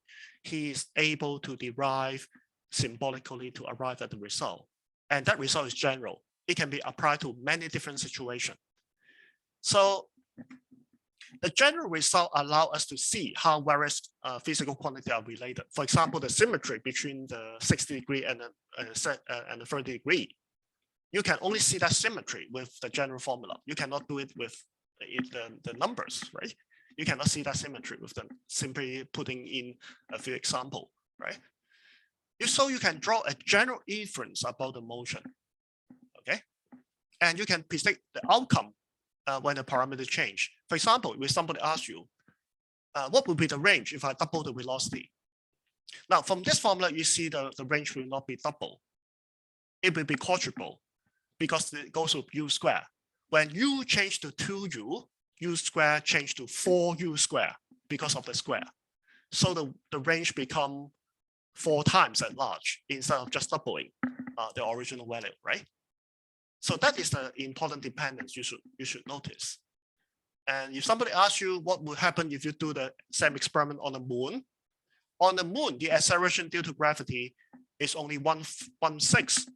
He is able to derive symbolically to arrive at the result. And that result is general. It can be applied to many different situations. So the general result allows us to see how various physical quantities are related. For example, the symmetry between the 60 degree and the 30 degree. You can only see that symmetry with the general formula. You cannot do it with the numbers, right? You cannot see that symmetry with them simply putting in a few examples, right? So you can draw a general inference about the motion, okay? And you can predict the outcome when the parameter change. For example, if somebody asks you, what would be the range if I double the velocity? Now, from this formula, you see the range will not be double. It will be quadruple because it goes with u square. When u change to 2u, u square change to 4u square because of the square. So the range become 4 times as large instead of just doubling the original value, right? So that is the important dependence you should notice. And if somebody asks you what would happen if you do the same experiment on the moon, the acceleration due to gravity is only 1/6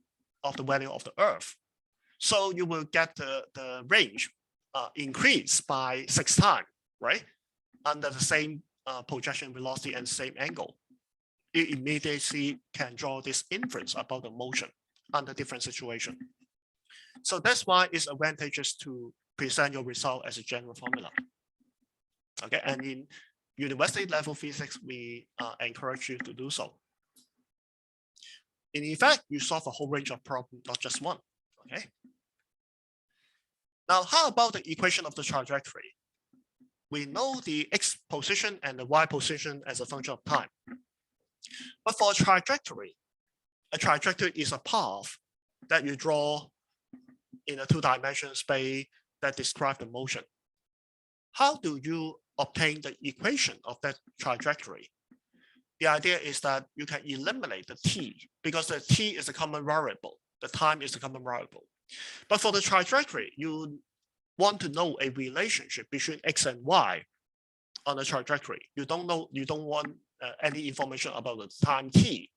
of the value of the Earth. So you will get the range increased by 6 times, right? Under the same projection velocity and same angle. You immediately can draw this inference about the motion under different situations. So that's why it's advantageous to present your result as a general formula. Okay, and in university level physics, we encourage you to do so. In effect, you solve a whole range of problems, not just one. Okay. Now, how about the equation of the trajectory? We know the x position and the y position as a function of time. But for a trajectory is a path that you draw in a 2-dimensional space that describe the motion. How do you obtain the equation of that trajectory? The idea is that you can eliminate the t because the t is a common variable. The time is a common variable. But for the trajectory, you want to know a relationship between x and y on the trajectory. You don't want any information about the time t.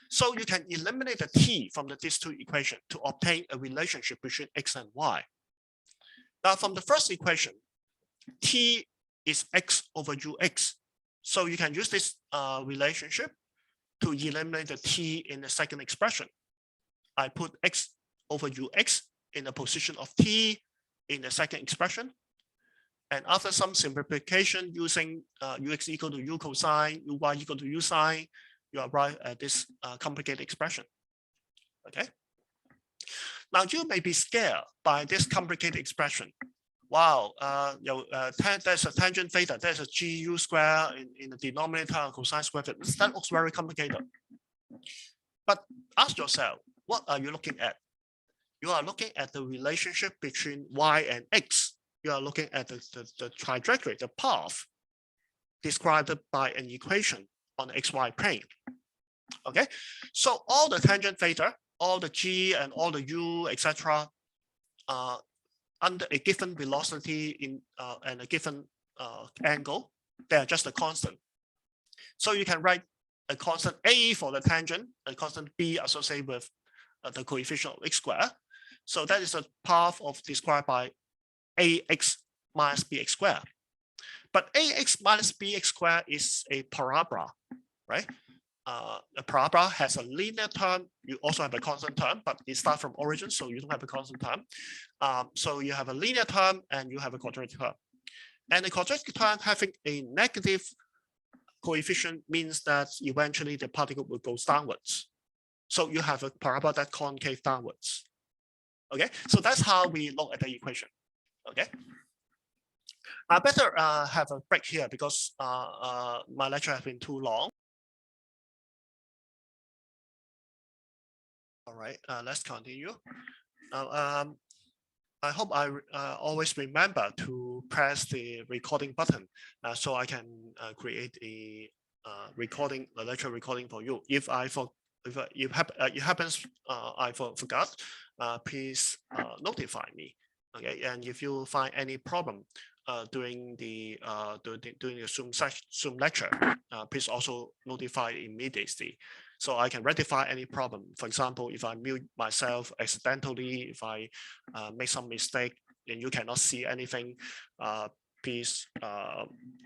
So you can eliminate the t from these two equations to obtain a relationship between x and y. Now, from the first equation, t is x over ux. So you can use this relationship to eliminate the t in the second expression. I put x over ux in the position of t in the second expression. And after some simplification using ux equal to u cosine, uy equal to u sine, you arrive at this complicated expression. Okay. Now you may be scared by this complicated expression. Wow, there's a tangent theta, there's a gu square in the denominator, cosine square theta. That looks very complicated. But ask yourself, what are you looking at? You are looking at the relationship between y and x. You are looking at the trajectory, the path described by an equation on the xy plane. Okay, so all the tangent theta, all the g and all the u, etc., under a given velocity and a given angle, they are just a constant. So you can write a constant a for the tangent, a constant b associated with the coefficient of x squared. So that is a path described by ax minus bx squared. But ax minus bx squared is a parabola, right? A parabola has a linear term. You also have a constant term, but it starts from origin, so you don't have a constant term. So you have a linear term and you have a quadratic term. And the quadratic term having a negative coefficient means that eventually the particle will go downwards. So you have a parabola that concave downwards. Okay, so that's how we look at the equation. Okay. I better have a break here because my lecture has been too long. All right, let's continue. Now, I hope I always remember to press the recording button so I can create a recording, the lecture recording for you. If it happens, I forgot, please notify me. Okay, and if you find any problem during the Zoom lecture, please also notify immediately, so I can rectify any problem. For example, if I mute myself accidentally, if I make some mistake and you cannot see anything, please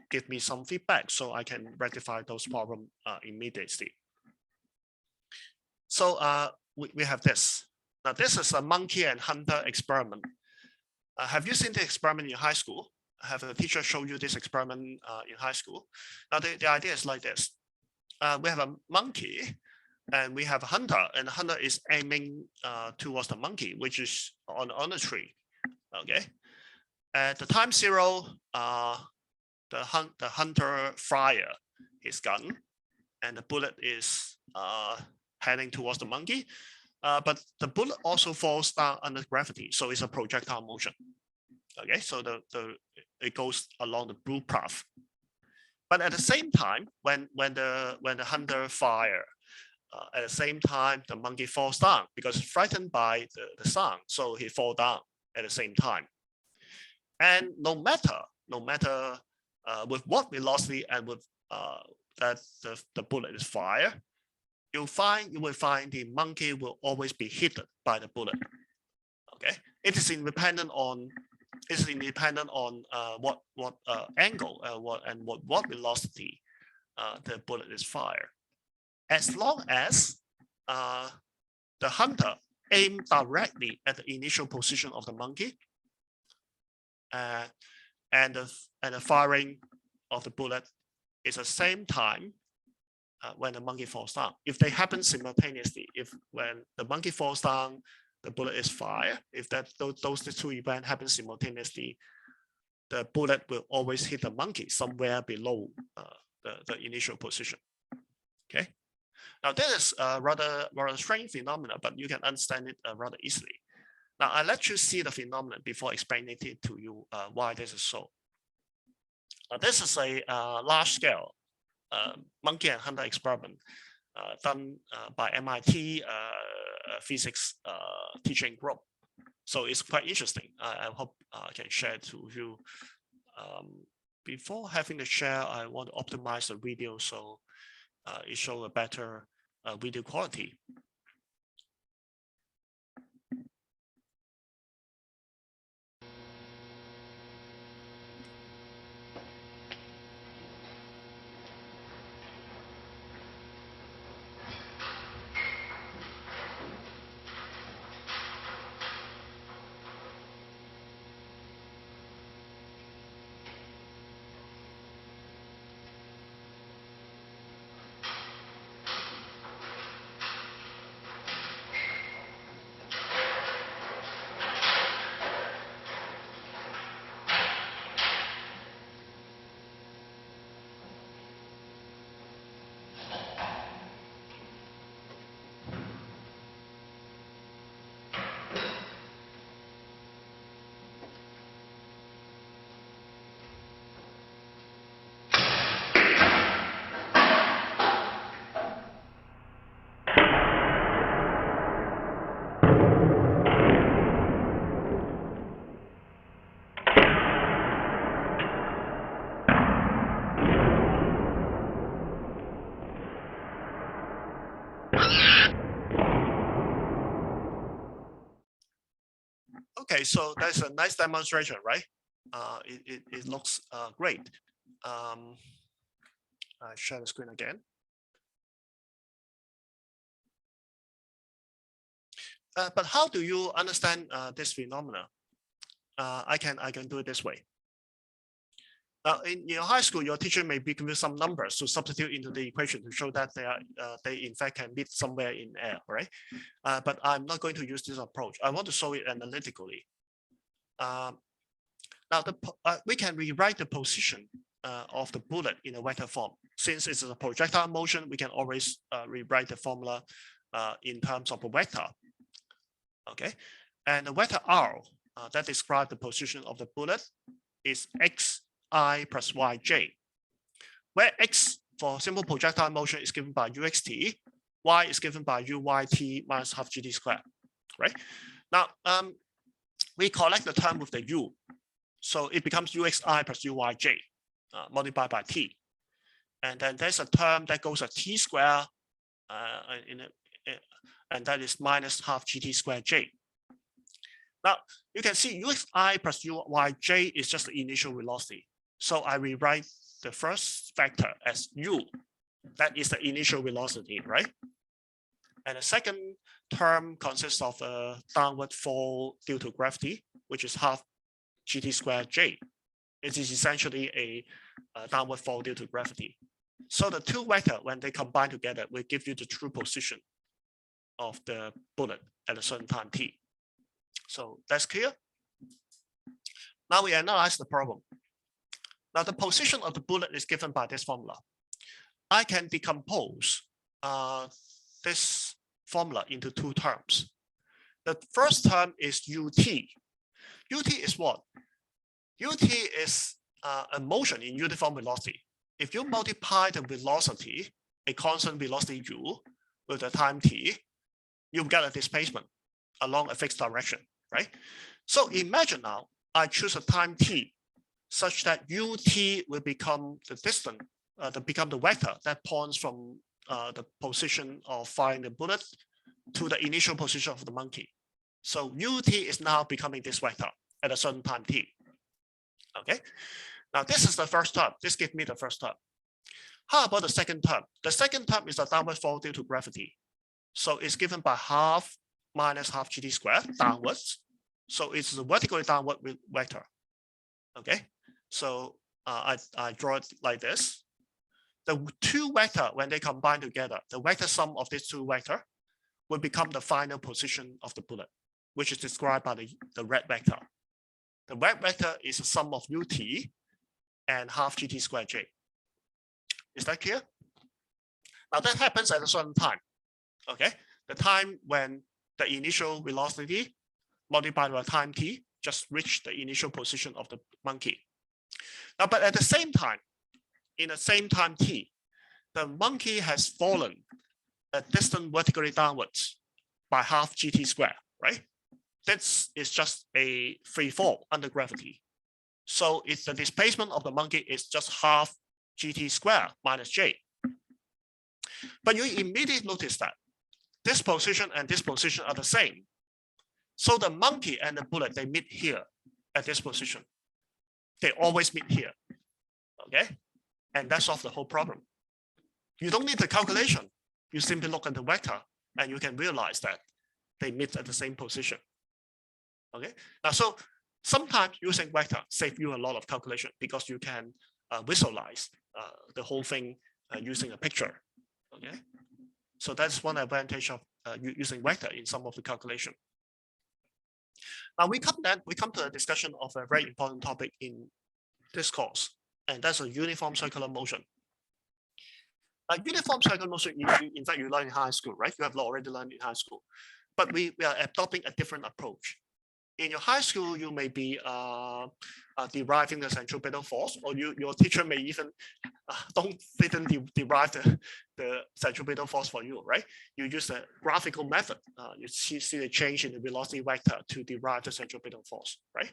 give me some feedback so I can rectify those problems immediately. So we have this. Now this is a monkey and hunter experiment. Have you seen the experiment in high school? Have a teacher show you this experiment in high school? Now the idea is like this. We have a monkey and we have a hunter, and the hunter is aiming towards the monkey, which is on a tree. Okay. At the time 0, the hunter fire his gun, and the bullet is heading towards the monkey. But the bullet also falls down under gravity, so it's a projectile motion. Okay, so it goes along the blue path. But at the same time, when the hunter fire, at the same time the monkey falls down because it's frightened by the sound, so he falls down at the same time. And no matter with what velocity and with that the bullet is fired, you will find the monkey will always be hit by the bullet. Okay, it is independent on what angle what velocity the bullet is fired. As long as the hunter aim directly at the initial position of the monkey, and the firing of the bullet is the same time when the monkey falls down. If they happen simultaneously, when the monkey falls down, the bullet is fired, if those two events happen simultaneously, the bullet will always hit the monkey somewhere below the initial position. Okay. Now this is a rather strange phenomenon, but you can understand it rather easily. Now I let you see the phenomenon before explaining it to you why this is so. This is a large-scale monkey and hunter experiment done by MIT physics teaching group. So it's quite interesting. I hope I can share it to you. Before having the share, I want to optimize the video so it shows a better video quality. Okay, so that's a nice demonstration, right? It looks great. I share the screen again. But how do you understand this phenomena? I can do it this way. In your high school, your teacher may give you some numbers to substitute into the equation to show that they in fact can meet somewhere in air, right? But I'm not going to use this approach. I want to show it analytically. Now, we can rewrite the position of the bullet in a vector form. Since it's a projectile motion, we can always rewrite the formula in terms of a vector. Okay, and the vector R that describes the position of the bullet is xi plus yj, where x for simple projectile motion is given by uxt, y is given by uyt minus half gt squared, right? Now, we collect the term with the u, so it becomes uxi plus uyj multiplied by t. And then there's a term that goes at t squared, and that is minus half gt squared j. Now, you can see uxi plus uyj is just the initial velocity. So I rewrite the first vector as u. That is the initial velocity, right? And the second term consists of a downward fall due to gravity, which is half gt squared j. It is essentially a downward fall due to gravity. So the two vectors, when they combine together, will give you the true position of the bullet at a certain time t. So that's clear. Now we analyze the problem. Now the position of the bullet is given by this formula. I can decompose this formula into two terms. The first term is ut. Ut is what? Ut is a motion in uniform velocity. If you multiply the velocity, a constant velocity u, with the time t, you get a displacement along a fixed direction, right? So imagine now I choose a time t such that ut will become the distance, become the vector that points from the position of firing the bullet to the initial position of the monkey. So ut is now becoming this vector at a certain time t. Okay, now this is the first term. This gives me the first term. How about the second term? The second term is the downward fall due to gravity. So it's given by half minus half gt squared downwards. So it's a vertically downward vector. Okay, so I draw it like this. The two vectors, when they combine together, the vector sum of these two vectors will become the final position of the bullet, which is described by the red vector. The red vector is a sum of ut and half gt squared j. Is that clear? Now that happens at a certain time. Okay, the time when the initial velocity multiplied by time t just reached the initial position of the monkey. Now, but at the same time, in the same time t, the monkey has fallen a distance vertically downwards by half gt squared, right? This is just a free fall under gravity. So it's the displacement of the monkey is just half gt squared minus j. But you immediately notice that this position and this position are the same. So the monkey and the bullet, they meet here at this position. They always meet here, okay? And that solves the whole problem. You don't need the calculation. You simply look at the vector and you can realize that they meet at the same position, okay? Now, so sometimes using vector saves you a lot of calculation because you can visualize the whole thing using a picture, okay? So that's one advantage of using vector in some of the calculation. Now we come to a discussion of a very important topic in this course, and that's a uniform circular motion. Uniform circular motion, in fact, you learn in high school, right? You have already learned in high school, but we are adopting a different approach. In your high school, you may be deriving the centripetal force, or your teacher may even didn't derive the centripetal force for you, right? You use a graphical method. You see the change in the velocity vector to derive the centripetal force, right?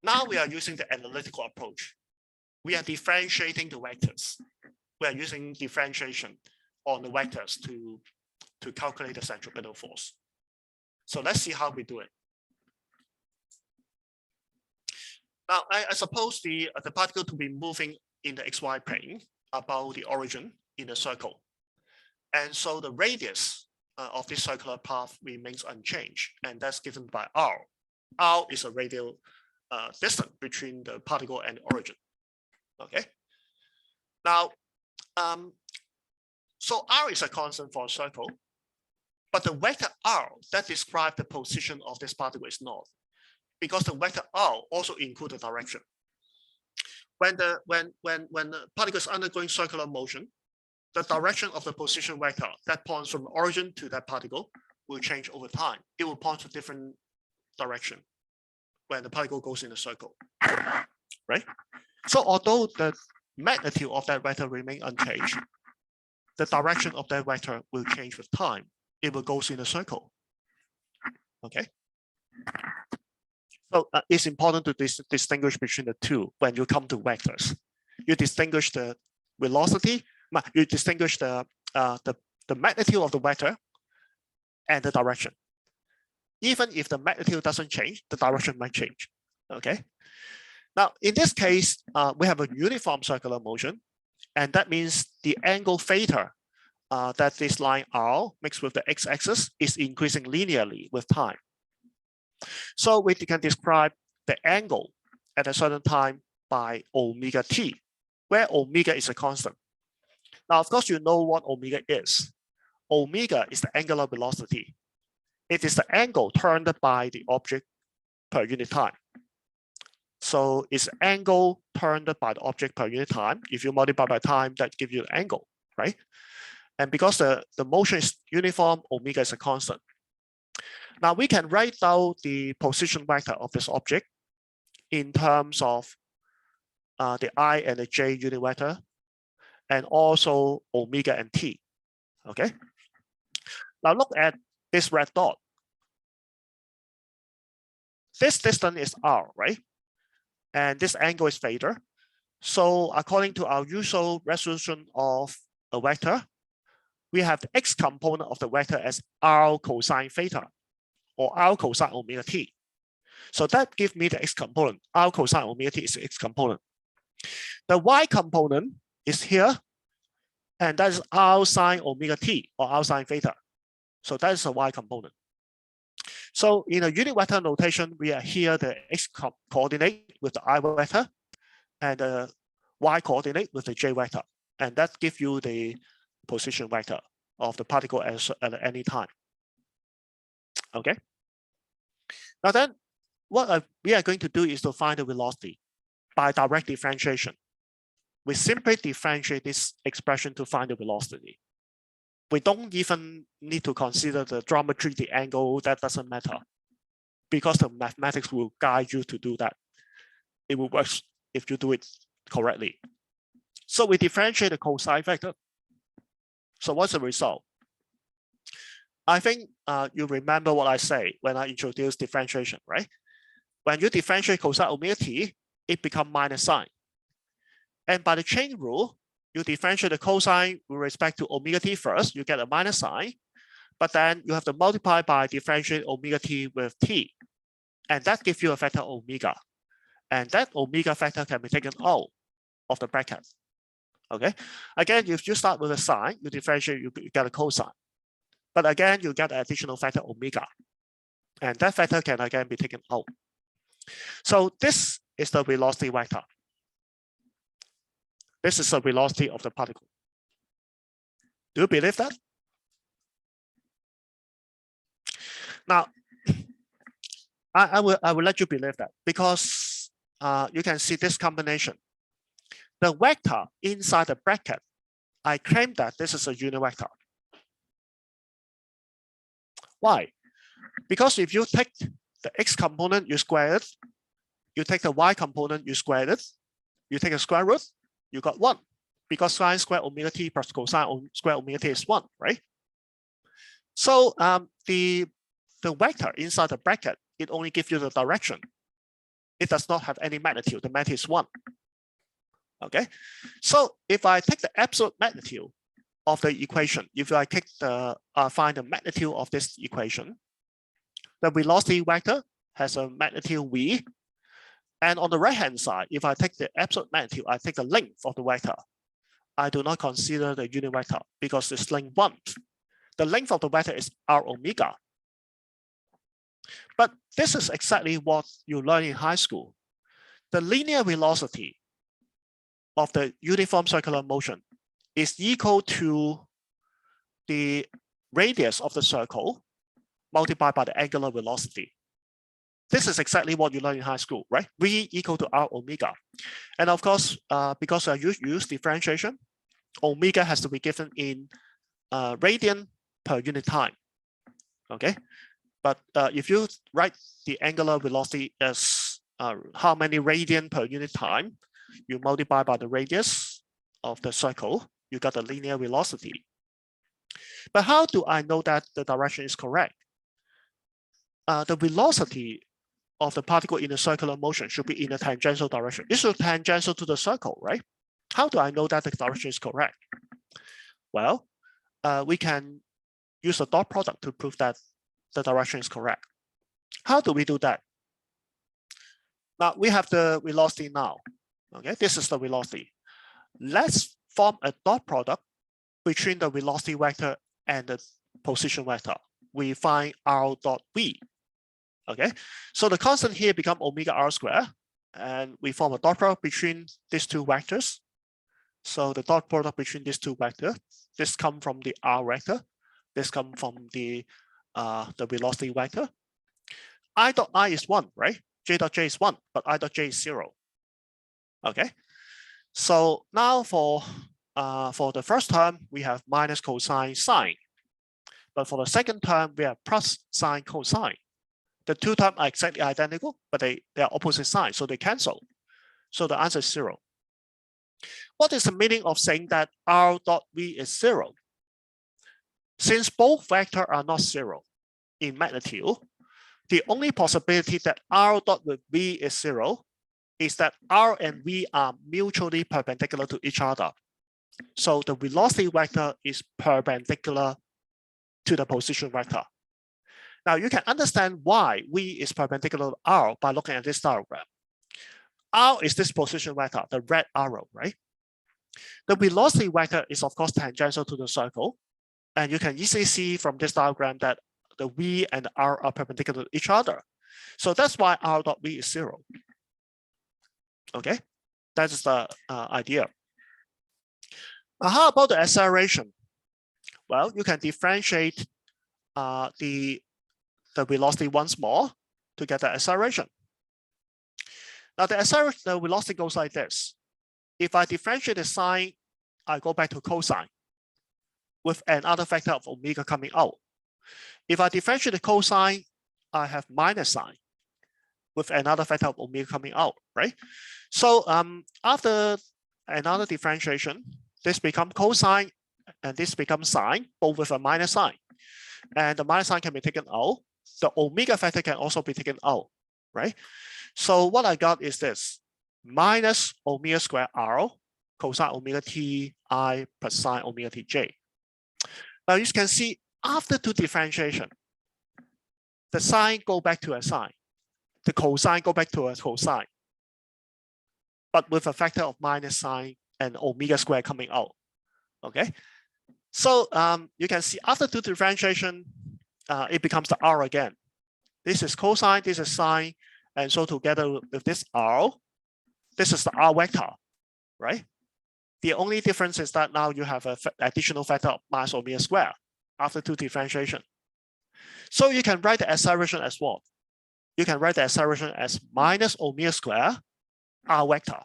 Now we are using the analytical approach. We are differentiating the vectors. We are using differentiation on the vectors to calculate the centripetal force. So let's see how we do it. Now, I suppose the particle to be moving in the xy plane about the origin in the circle. And so the radius of this circular path remains unchanged, and that's given by r. R is a radial distance between the particle and the origin, okay? Now, so r is a constant for a circle, but the vector r that describes the position of this particle is not, because the vector r also includes the direction. When the particle is undergoing circular motion, the direction of the position vector that points from origin to that particle will change over time. It will point to different direction when the particle goes in a circle, right? So although the magnitude of that vector remain unchanged, the direction of that vector will change with time. It will go in a circle. Okay. So it's important to distinguish between the two when you come to vectors. You distinguish the velocity, you distinguish the magnitude of the vector and the direction. Even if the magnitude doesn't change, the direction might change. Okay. Now, in this case, we have a uniform circular motion, and that means the angle theta that this line R mixed with the x-axis is increasing linearly with time. So we can describe the angle at a certain time by omega t, where omega is a constant. Now, of course, you know what omega is. Omega is the angular velocity. It is the angle turned by the object per unit time. So it's angle turned by the object per unit time. If you multiply by time, that gives you the angle, right? And because the motion is uniform, omega is a constant. Now we can write down the position vector of this object in terms of the I and the j unit vector, and also omega and t. Okay. Now look at this red dot. This distance is r, right? And this angle is theta. So according to our usual resolution of a vector, we have the x component of the vector as r cosine theta, or r cosine omega t. So that gives me the x component. R cosine omega t is the x component. The y component is here, and that is r sine omega t, or r sine theta. So that is the y component. So in a unit vector notation, we are here the x coordinate with the I vector and the y coordinate with the j vector. And that gives you the position vector of the particle at any time. Okay. Now then, what we are going to do is to find the velocity by direct differentiation. We simply differentiate this expression to find the velocity. We don't even need to consider the geometry, the angle, that doesn't matter, because the mathematics will guide you to do that. It will work if you do it correctly. So we differentiate the cosine vector. So what's the result? I think you remember what I say when I introduced differentiation, right? When you differentiate cosine omega t, it becomes minus sine. And by the chain rule, you differentiate the cosine with respect to omega t first, you get a minus sign, but then you have to multiply by differentiate omega t with t, and that gives you a factor omega. And that omega factor can be taken out of the bracket. Okay. Again, if you start with a sine, you differentiate, you get a cosine. But again, you get an additional factor omega. And that factor can again be taken out. So this is the velocity vector. This is the velocity of the particle. Do you believe that? Now, I will let you believe that, because you can see this combination. The vector inside the bracket, I claim that this is a unit vector. Why? Because if you take the x component, you square it. You take the y component, you square it. You take a square root, you got 1, because sine square omega t plus cosine square omega t is 1, right? So the vector inside the bracket, it only gives you the direction. It does not have any magnitude. The magnitude is 1. Okay, so if I take the absolute magnitude of the equation, if I take find the magnitude of this equation, the velocity vector has a magnitude v. And on the right-hand side, if I take the absolute magnitude, I take the length of the vector. I do not consider the unit vector because it's length 1. The length of the vector is r omega. But this is exactly what you learn in high school. The linear velocity of the uniform circular motion is equal to the radius of the circle multiplied by the angular velocity. This is exactly what you learn in high school, right? V equal to r omega. And of course, because I use differentiation, omega has to be given in radian per unit time. Okay, but if you write the angular velocity as how many radian per unit time, you multiply by the radius of the circle, you got the linear velocity. But how do I know that the direction is correct? The velocity of the particle in a circular motion should be in a tangential direction. It should tangential to the circle, right? How do I know that the direction is correct? Well, we can use a dot product to prove that the direction is correct. How do we do that? Now we have the velocity now. Okay, this is the velocity. Let's form a dot product between the velocity vector and the position vector. We find r dot v. Okay, so the constant here becomes omega r squared, and we form a dot product between these two vectors. So the dot product between these two vectors, this comes from the r vector, this comes from the velocity vector. I dot I is 1, right? J dot j is 1, but I dot j is 0. Okay, so now for the first term, we have minus cosine sine. But for the second term, we have plus sine cosine. The two terms are exactly identical, but they are opposite signs, so they cancel. So the answer is 0. What is the meaning of saying that r dot v is 0? Since both vectors are not 0 in magnitude, the only possibility that r dot with v is 0 is that r and v are mutually perpendicular to each other. So the velocity vector is perpendicular to the position vector. Now you can understand why v is perpendicular to r by looking at this diagram. R is this position vector, the red arrow, right? The velocity vector is of course tangential to the circle. And you can easily see from this diagram that the v and the r are perpendicular to each other. So that's why r dot v is 0. Okay, that is the idea. Now, how about the acceleration? Well, you can differentiate the velocity once more to get the acceleration. Now the velocity goes like this. If I differentiate the sine, I go back to cosine with another factor of omega coming out. If I differentiate the cosine, I have minus sine with another factor of omega coming out, right? So after another differentiation, this becomes cosine and this becomes sine, both with a minus sign. And the minus sign can be taken out. The omega factor can also be taken out, right? So what I got is this, minus omega squared r cosine omega t I plus sine omega t j. Now you can see after two differentiation, the sine go back to a sine, the cosine go back to a cosine, but with a factor of minus sine and omega squared coming out. Okay, so you can see after two differentiation, it becomes the r again. This is cosine, this is sine, and so together with this r, this is the r vector, right? The only difference is that now you have an additional factor of minus omega squared after two differentiation. So you can write the acceleration as what? You can write the acceleration as minus omega squared r vector.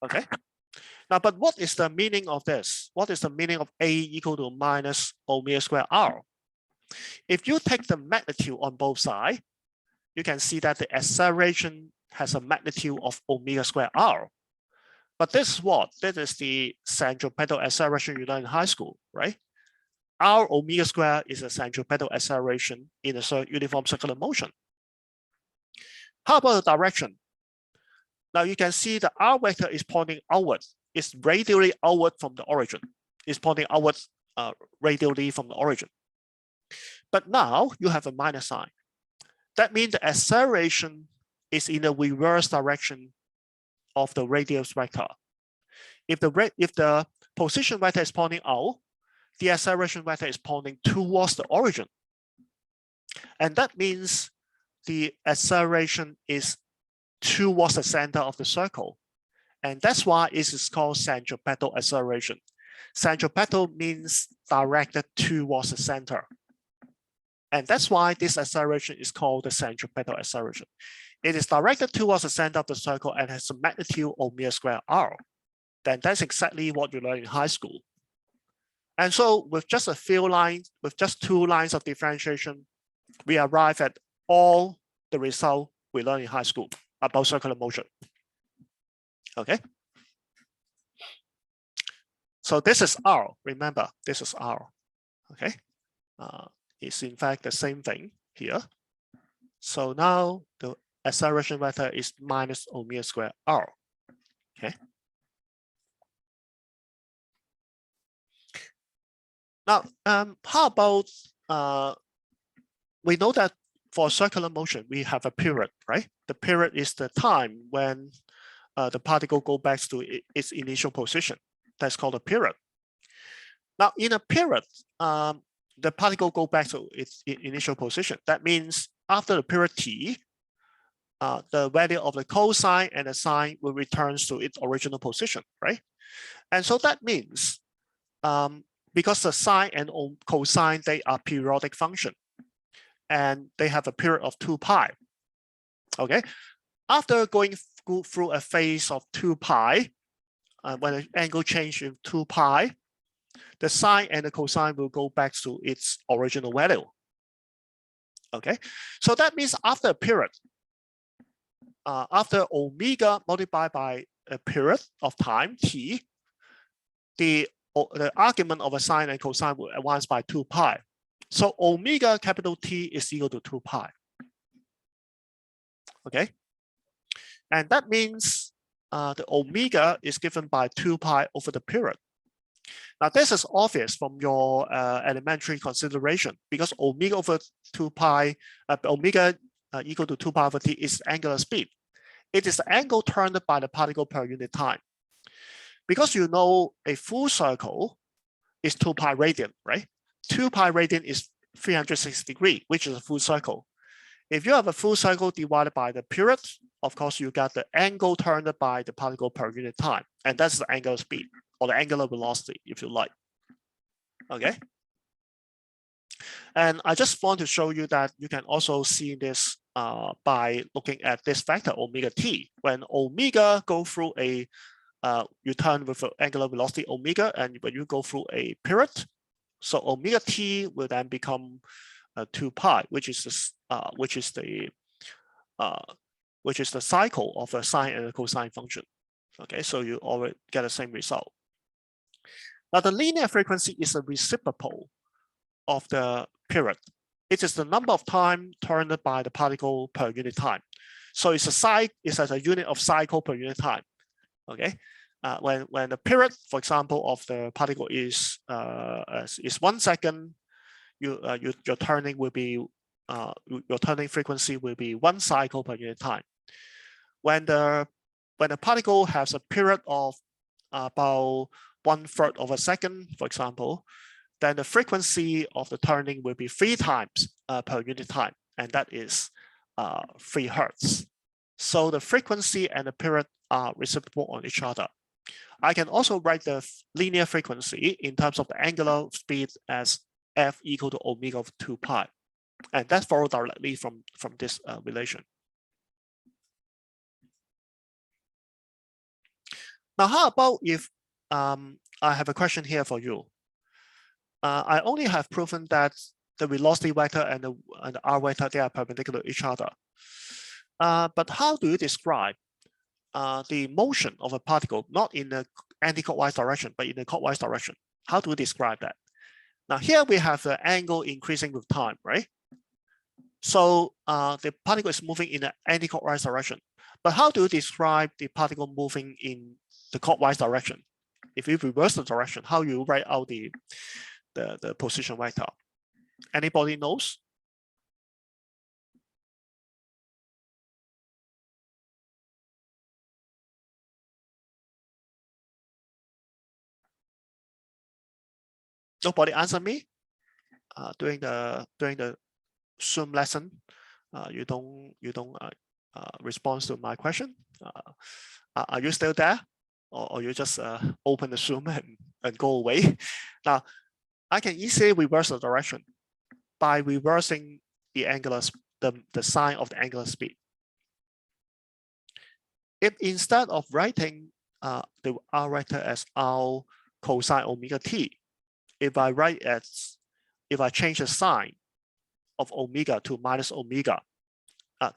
Okay. Now, but what is the meaning of this? What is the meaning of a equal to minus omega squared r? If you take the magnitude on both sides, you can see that the acceleration has a magnitude of omega squared r. But this is what? This is the centripetal acceleration you learned in high school, right? R omega squared is a centripetal acceleration in a uniform circular motion. How about the direction? Now you can see the r vector is pointing outward. It's radially outward from the origin. It's pointing outward radially from the origin. But now you have a minus sign. That means the acceleration is in the reverse direction of the radius vector. If the position vector is pointing out, the acceleration vector is pointing towards the origin. And that means the acceleration is towards the center of the circle. And that's why it is called centripetal acceleration. Centripetal means directed towards the center. And that's why this acceleration is called the centripetal acceleration. It is directed towards the center of the circle and has a magnitude omega squared r. Then that's exactly what you learned in high school. And so with just a few lines, with just 2 lines of differentiation, we arrive at all the result we learned in high school about circular motion. Okay. So this is R. Remember, this is R. Okay. It's in fact the same thing here. So now the acceleration vector is minus omega squared R. Okay. Now, how about we know that for circular motion we have a period, right? The period is the time when the particle go back to its initial position. That's called a period. Now, in a period, the particle go back to its initial position. That means after the period t, the value of the cosine and the sine will return to its original position, right? And so that means because the sine and cosine, they are periodic function and they have a period of 2 pi. Okay, after going through a phase of 2 pi, when the angle changes in 2 pi, the sine and the cosine will go back to its original value. Okay, so that means after a period, after omega multiplied by a period of time t, the argument of a sine and cosine will advance by 2 pi. So omega capital T is equal to 2 pi. Okay, and that means the omega is given by 2 pi over the period. Now this is obvious from your elementary consideration because omega over 2 pi, omega equal to 2 pi over t is angular speed. It is the angle turned by the particle per unit time. Because you know a full circle is 2 pi radian, right? 2 pi radian is 360 degrees, which is a full circle. If you have a full circle divided by the period, of course, you got the angle turned by the particle per unit time. And that's the angular speed or the angular velocity, if you like. Okay. And I just want to show you that you can also see this by looking at this factor omega t. When omega go through a you turn with the angular velocity omega, and when you go through a period, so omega t will then become 2 pi, which is the cycle of a sine and a cosine function. Okay, so you already get the same result. Now the linear frequency is a reciprocal of the period. It is the number of time turned by the particle per unit time. So it's a unit of cycle per unit time. Okay, when the period, for example, of the particle is 1 second, your turning will be your turning frequency will be 1 cycle per unit time. When the particle has a period of about 1/3 of a second, for example, then the frequency of the turning will be 3 times per unit time, and that is 3 Hertz. So the frequency and the period are reciprocal on each other. I can also write the linear frequency in terms of the angular speed as f equal to omega of 2 pi. And that follows directly from this relation. Now, how about if I have a question here for you? I only have proven that the velocity vector and the r vector, they are perpendicular to each other. But how do you describe the motion of a particle, not in the anti-clockwise direction, but in the clockwise direction? How do we describe that? Now here we have the angle increasing with time, right? So the particle is moving in the anti-clockwise direction. But how do you describe the particle moving in the clockwise direction? If you reverse the direction, how you write out the position vector? Anybody knows? Nobody answer me during the Zoom lesson. You don't respond to my question. Are you still there, or you just open the Zoom and go away? Now, I can easily reverse the direction by reversing the sign of the angular speed. If instead of writing the r vector as r cosine omega t, if I change the sign of omega to minus omega,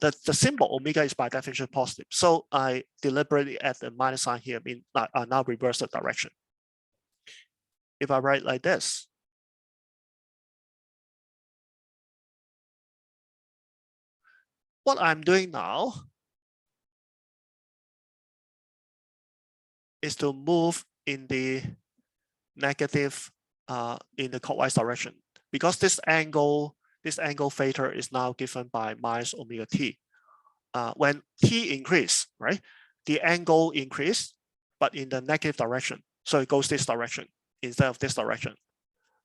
the symbol omega is by definition positive. So I deliberately add the minus sign here, mean I now reverse the direction. If I write like this, what I'm doing now is to move in the negative in the clockwise direction, because this angle theta is now given by minus omega t. When t increase, right, the angle increase, but in the negative direction. So it goes this direction instead of this direction.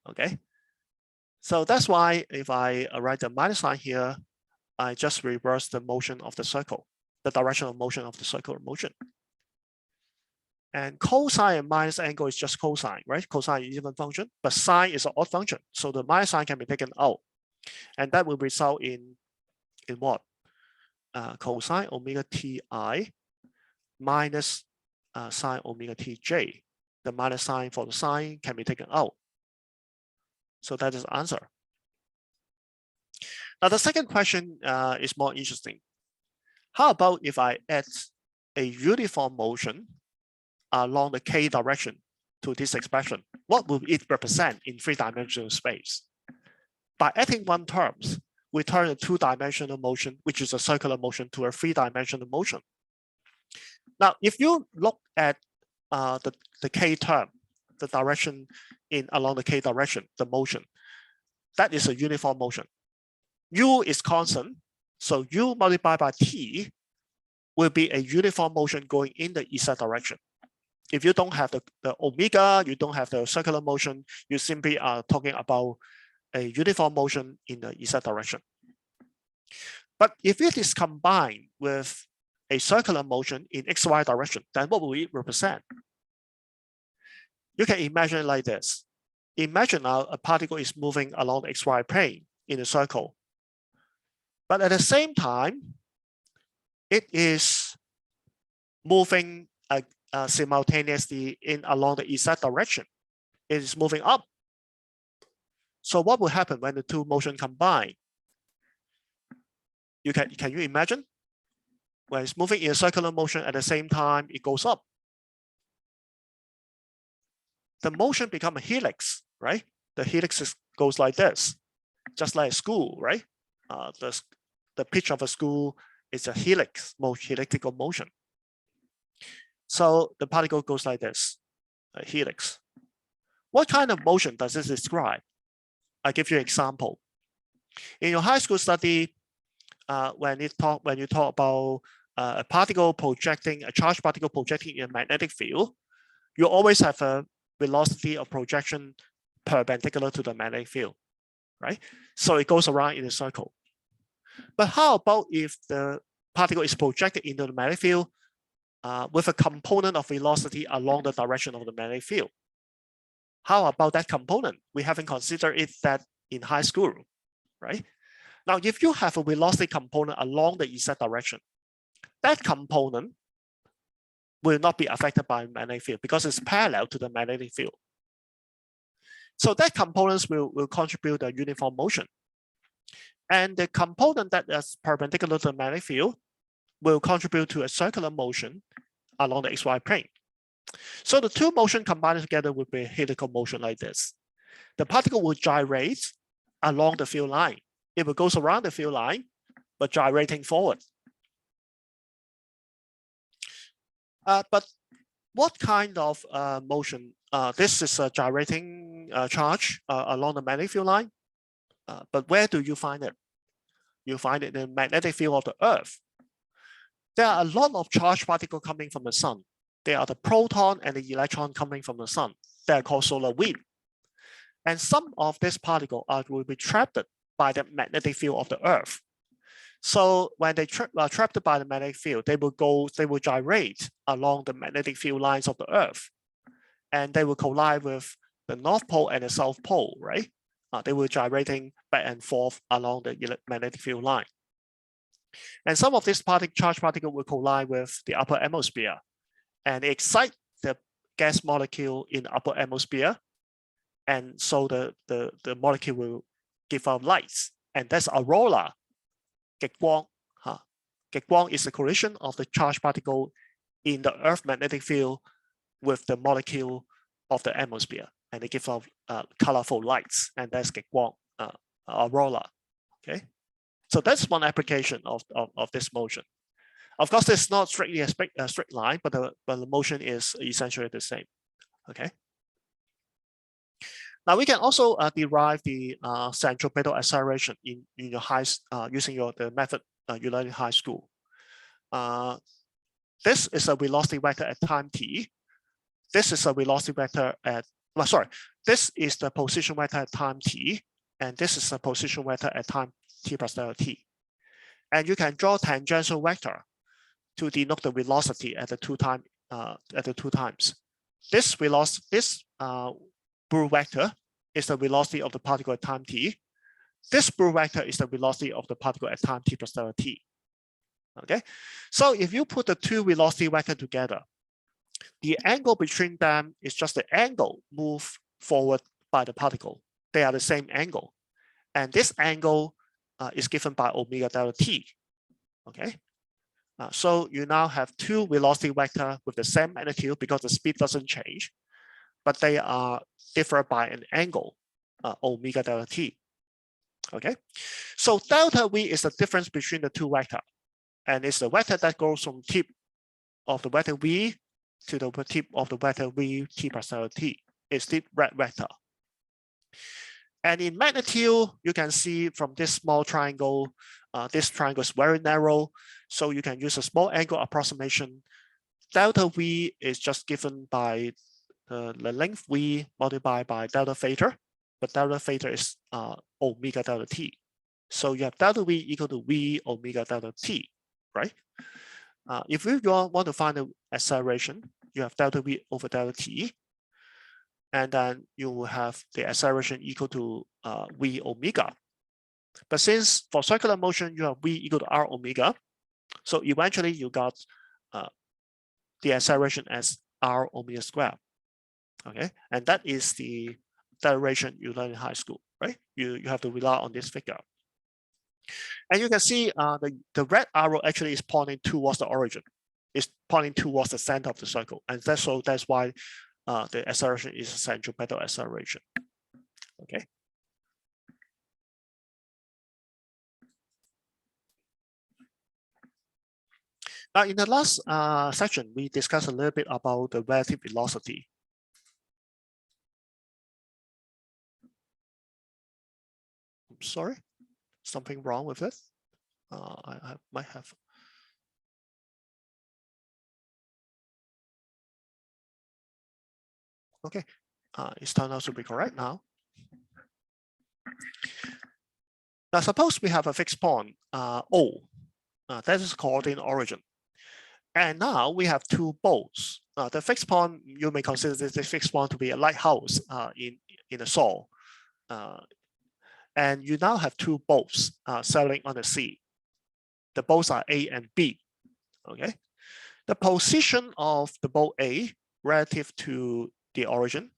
Okay. So that's why if I write the minus sign here, I just reverse the motion of the circle, the direction of motion of the circular motion. And cosine and minus angle is just cosine, right? Cosine is even function, but sine is an odd function. So the minus sign can be taken out. And that will result in what? Cosine omega ti minus sine omega tj. The minus sign for the sine can be taken out. So that is the answer. Now the second question is more interesting. How about if I add a uniform motion along the k direction to this expression? What will it represent in three-dimensional space? By adding one terms, we turn a two-dimensional motion, which is a circular motion, to a three-dimensional motion. Now, if you look at the k term, the direction along the k direction, the motion, that is a uniform motion. U is constant, so U multiplied by T will be a uniform motion going in the Z direction. If you don't have the omega, you don't have the circular motion, you simply are talking about a uniform motion in the Z direction. But if it is combined with a circular motion in XY direction, then what will it represent? You can imagine it like this. Imagine now a particle is moving along the XY plane in a circle. But at the same time, it is moving simultaneously along the Z direction. It is moving up. So what will happen when the two motions combine? Can you imagine? When it's moving in a circular motion at the same time, it goes up. The motion becomes a helix, right? The helix goes like this, just like a school, right? The pitch of a school is a helix, helical motion. So the particle goes like this, a helix. What kind of motion does this describe? I'll give you an example. In your high school study, when you talk about a charged particle projecting in a magnetic field, you always have a velocity of projection perpendicular to the magnetic field, right? So it goes around in a circle. But how about if the particle is projected into the magnetic field with a component of velocity along the direction of the magnetic field? How about that component? We haven't considered it that in high school, right? Now, if you have a velocity component along the Z direction, that component will not be affected by magnetic field because it's parallel to the magnetic field. So that components will contribute a uniform motion. And the component that is perpendicular to the magnetic field will contribute to a circular motion along the XY plane. So the two motions combined together will be a helical motion like this. The particle will gyrate along the field line. It will go around the field line, but gyrating forward. But what kind of motion? This is a gyrating charge along the magnetic field line. But where do you find it? You find it in the magnetic field of the Earth. There are a lot of charged particles coming from the sun. They are the proton and the electron coming from the sun. They are called solar wind. And some of these particles will be trapped by the magnetic field of the Earth. So when they are trapped by the magnetic field, they will gyrate along the magnetic field lines of the Earth. And they will collide with the North Pole and the South Pole, right? They will gyrating back and forth along the magnetic field line. And some of these charged particles will collide with the upper atmosphere and excite the gas molecule in the upper atmosphere. And so the molecule will give out lights. And that's aurora, 極光, Get Guang is the collision of the charged particle in the Earth magnetic field with the molecule of the atmosphere, and they give off colorful lights, and that's Get Guang aurora. Okay, so that's one application of this motion. Of course, it's not strictly a straight line, but the motion is essentially the same. Okay. Now we can also derive the centripetal acceleration in your using the method you learned in high school. This is a velocity vector at time t. This is a velocity vector at, this is the position vector at time t, and this is a position vector at time t plus delta t. And you can draw tangential vector to denote the velocity at the two times. This blue vector is the velocity of the particle at time t. This blue vector is the velocity of the particle at time t plus delta t. Okay, so if you put the two velocity vectors together, the angle between them is just the angle moved forward by the particle. They are the same angle, and this angle is given by omega delta t. Okay, so you now have two velocity vectors with the same magnitude because the speed doesn't change, but they are different by an angle, omega delta t. Okay, so delta v is the difference between the two vectors, and it's the vector that goes from tip of the vector v to the tip of the vector v t plus delta t. It's the red vector. And in magnitude, you can see from this small triangle, this triangle is very narrow, so you can use a small angle approximation. Delta v is just given by the length v multiplied by delta theta, but delta theta is omega delta t. So you have delta v equal to v omega delta t, right? If you want to find the acceleration, you have delta v over delta t, and then you will have the acceleration equal to v omega. But since for circular motion, you have v equal to r omega, so eventually you got the acceleration as r omega squared. Okay, and that is the derivation you learned in high school, right? You have to rely on this figure. And you can see the red arrow actually is pointing towards the origin. It's pointing towards the center of the circle. And that's why the acceleration is a centripetal acceleration. Okay. Now, in the last section, we discussed a little bit about the relative velocity. I'm sorry, something wrong with it. I might have. Okay, it's turned out to be correct now. Now, suppose we have a fixed point O, that is coordinate origin. And now we have two balls. The fixed point, you may consider this fixed point to be a lighthouse in the soil. And you now have two boats sailing on the sea. The boats are A and B. Okay. The position of the boat A relative to the origin,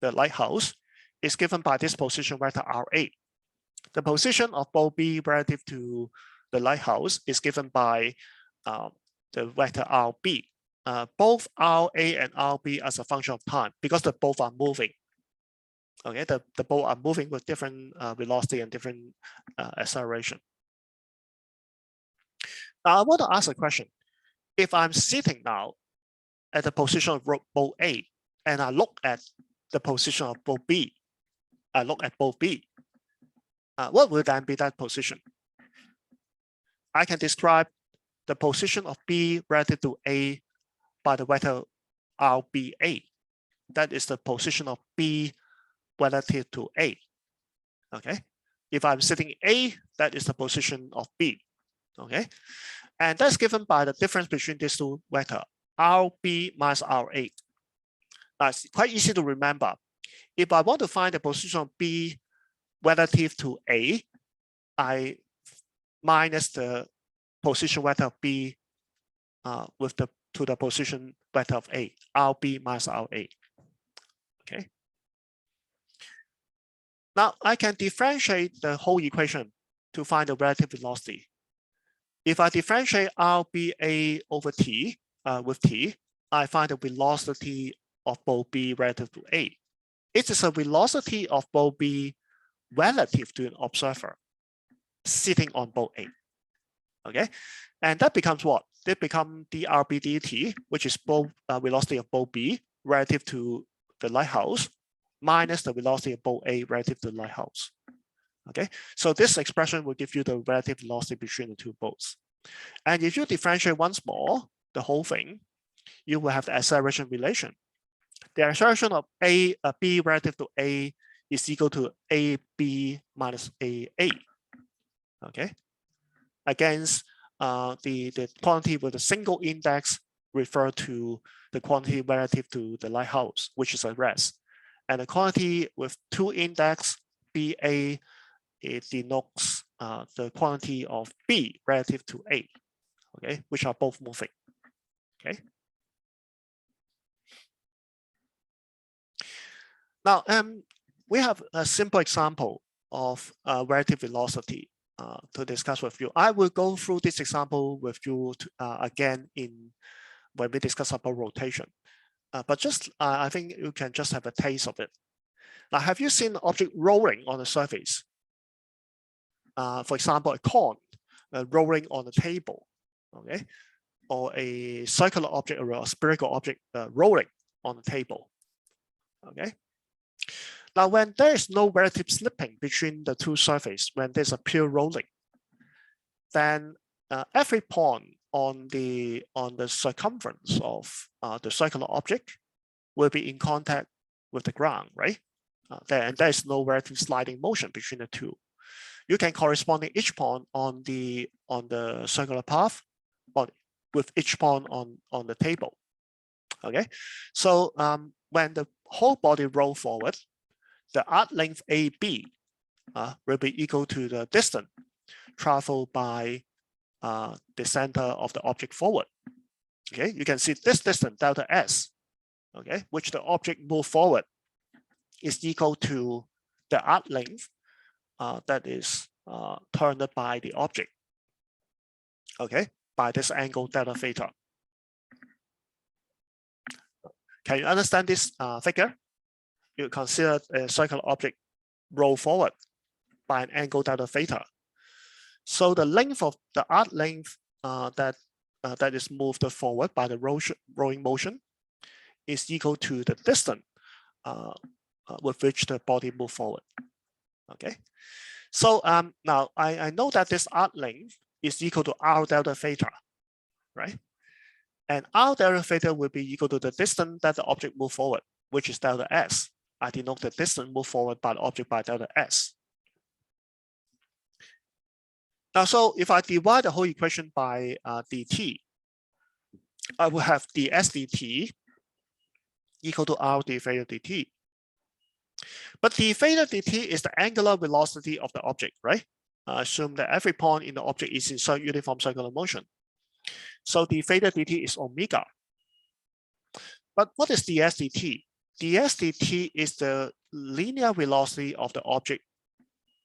the lighthouse, is given by this position vector RA. The position of boat B relative to the lighthouse is given by the vector RB. Both RA and RB as a function of time because the both are moving. Okay, the boat are moving with different velocity and different acceleration. Now I want to ask a question. If I'm sitting now at the position of boat A and I look at the position of boat B, I look at boat B, what will then be that position? I can describe the position of B relative to A by the vector RBA. That is the position of B relative to A. Okay, if I'm sitting A, that is the position of B. Okay, and that's given by the difference between these two vectors, RB minus RA. Now, it's quite easy to remember. If I want to find the position of B relative to A, I minus the position vector of B to the position vector of A, RB minus RA. Okay. Now I can differentiate the whole equation to find the relative velocity. If I differentiate RBA over T with T, I find the velocity of both B relative to A. It is a velocity of both B relative to an observer sitting on both A. Okay, and that becomes what? That becomes dRB dt, which is both velocity of both B relative to the lighthouse minus the velocity of both A relative to the lighthouse. Okay, so this expression will give you the relative velocity between the two boats. And if you differentiate once more, the whole thing, you will have the acceleration relation. The acceleration of B relative to A is equal to AB minus AA. Okay, against the quantity with a single index refer to the quantity relative to the lighthouse, which is a rest. And the quantity with two index, BA, it denotes the quantity of B relative to A, okay, which are both moving, okay. Now, we have a simple example of relative velocity to discuss with you. I will go through this example with you again when we discuss about rotation. But just, I think you can just have a taste of it. Now, have you seen an object rolling on the surface? For example, a coin rolling on the table, okay? Or a circular object or a spherical object rolling on the table, okay? Now, when there is no relative slipping between the two surfaces, when there's a pure rolling, then every point on the circumference of the circular object will be in contact with the ground, right? And there is no relative sliding motion between the two. You can correspond each point on the circular path, with each point on the table. Okay, so when the whole body roll forward, the arc length AB will be equal to the distance traveled by the center of the object forward. Okay, you can see this distance delta S, okay, which the object move forward is equal to the arc length that is turned by the object, okay, by this angle delta theta. Can you understand this figure? You consider a circular object roll forward by an angle delta theta. So the length of the arc length that is moved forward by the rolling motion is equal to the distance with which the body move forward. Okay. So now I know that this arc length is equal to R delta theta, right? And R delta theta will be equal to the distance that the object move forward, which is delta S. I denote the distance moved forward by the object by delta S. Now, so if I divide the whole equation by dt, I will have ds dt equal to R d theta dt. But d theta dt is the angular velocity of the object, right? Assume that every point in the object is in uniform circular motion. So d theta dt is omega. But what is ds dt? ds dt is the linear velocity of the object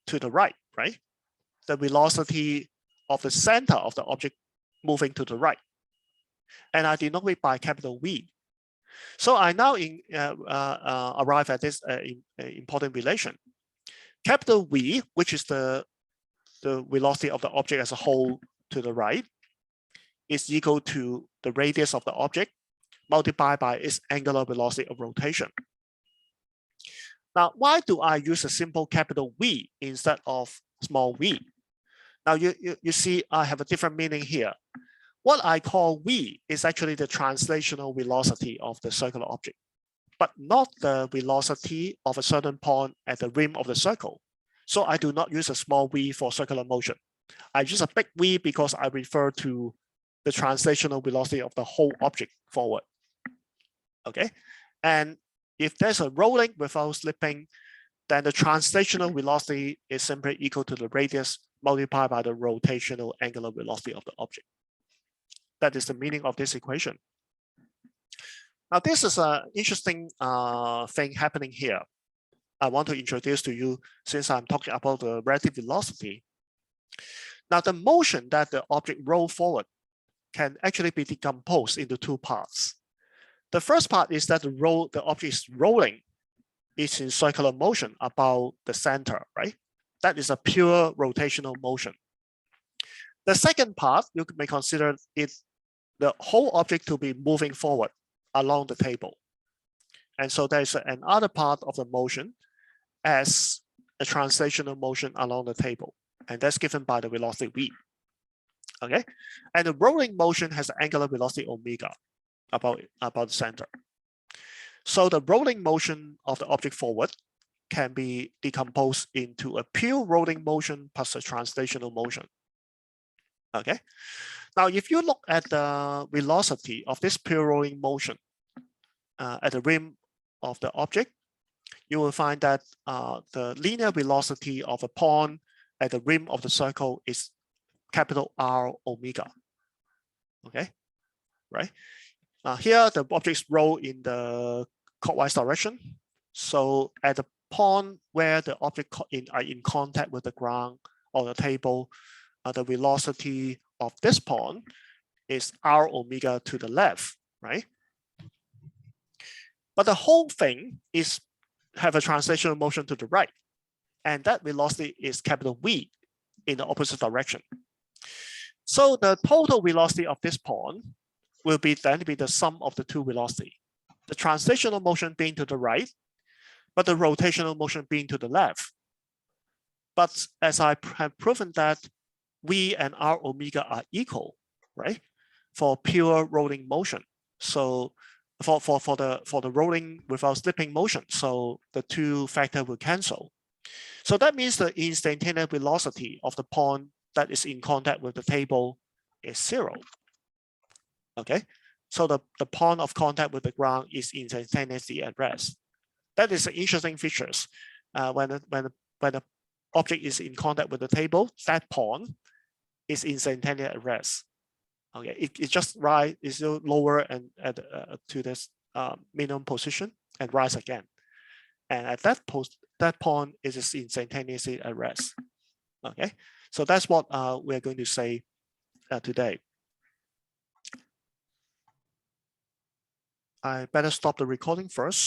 to the right, right? The velocity of the center of the object moving to the right. And I denote it by capital V. So I now arrive at this important relation. Capital V, which is the velocity of the object as a whole to the right, is equal to the radius of the object multiplied by its angular velocity of rotation. Now, why do I use a simple capital V instead of small v? Now, you see I have a different meaning here. What I call V is actually the translational velocity of the circular object, but not the velocity of a certain point at the rim of the circle. So I do not use a small v for circular motion. I use a big V because I refer to the translational velocity of the whole object forward. Okay, and if there's a rolling without slipping, then the translational velocity is simply equal to the radius multiplied by the rotational angular velocity of the object. That is the meaning of this equation. Now, this is an interesting thing happening here. I want to introduce to you since I'm talking about the relative velocity. Now, the motion that the object roll forward can actually be decomposed into two parts. The first part is that the object is rolling. It's in circular motion about the center, right? That is a pure rotational motion. The second part, you may consider it the whole object to be moving forward along the table. And so there's another part of the motion as a translational motion along the table. And that's given by the velocity v. Okay. And the rolling motion has an angular velocity omega about the center. So the rolling motion of the object forward can be decomposed into a pure rolling motion plus a translational motion. Okay. Now, if you look at the velocity of this pure rolling motion at the rim of the object, you will find that the linear velocity of a point at the rim of the circle is capital R omega. Okay, right? Here, the objects roll in the clockwise direction. So at the point where the object are in contact with the ground or the table, the velocity of this point is R omega to the left, right? But the whole thing is have a translational motion to the right. And that velocity is capital V in the opposite direction. So the total velocity of this point will be then be the sum of the two velocity. The translational motion being to the right, but the rotational motion being to the left. But as I have proven that V and R omega are equal, right? For pure rolling motion. So for the rolling without slipping motion, so the two factors will cancel. So that means the instantaneous velocity of the point that is in contact with the table is 0. Okay, so the point of contact with the ground is instantaneously at rest. That is the interesting features. When the object is in contact with the table, that point is instantaneous at rest. Okay, it just rise, is lower and to this minimum position and rise again. And at that point, it is instantaneously at rest. Okay, so that's what we're going to say today. I better stop the recording first.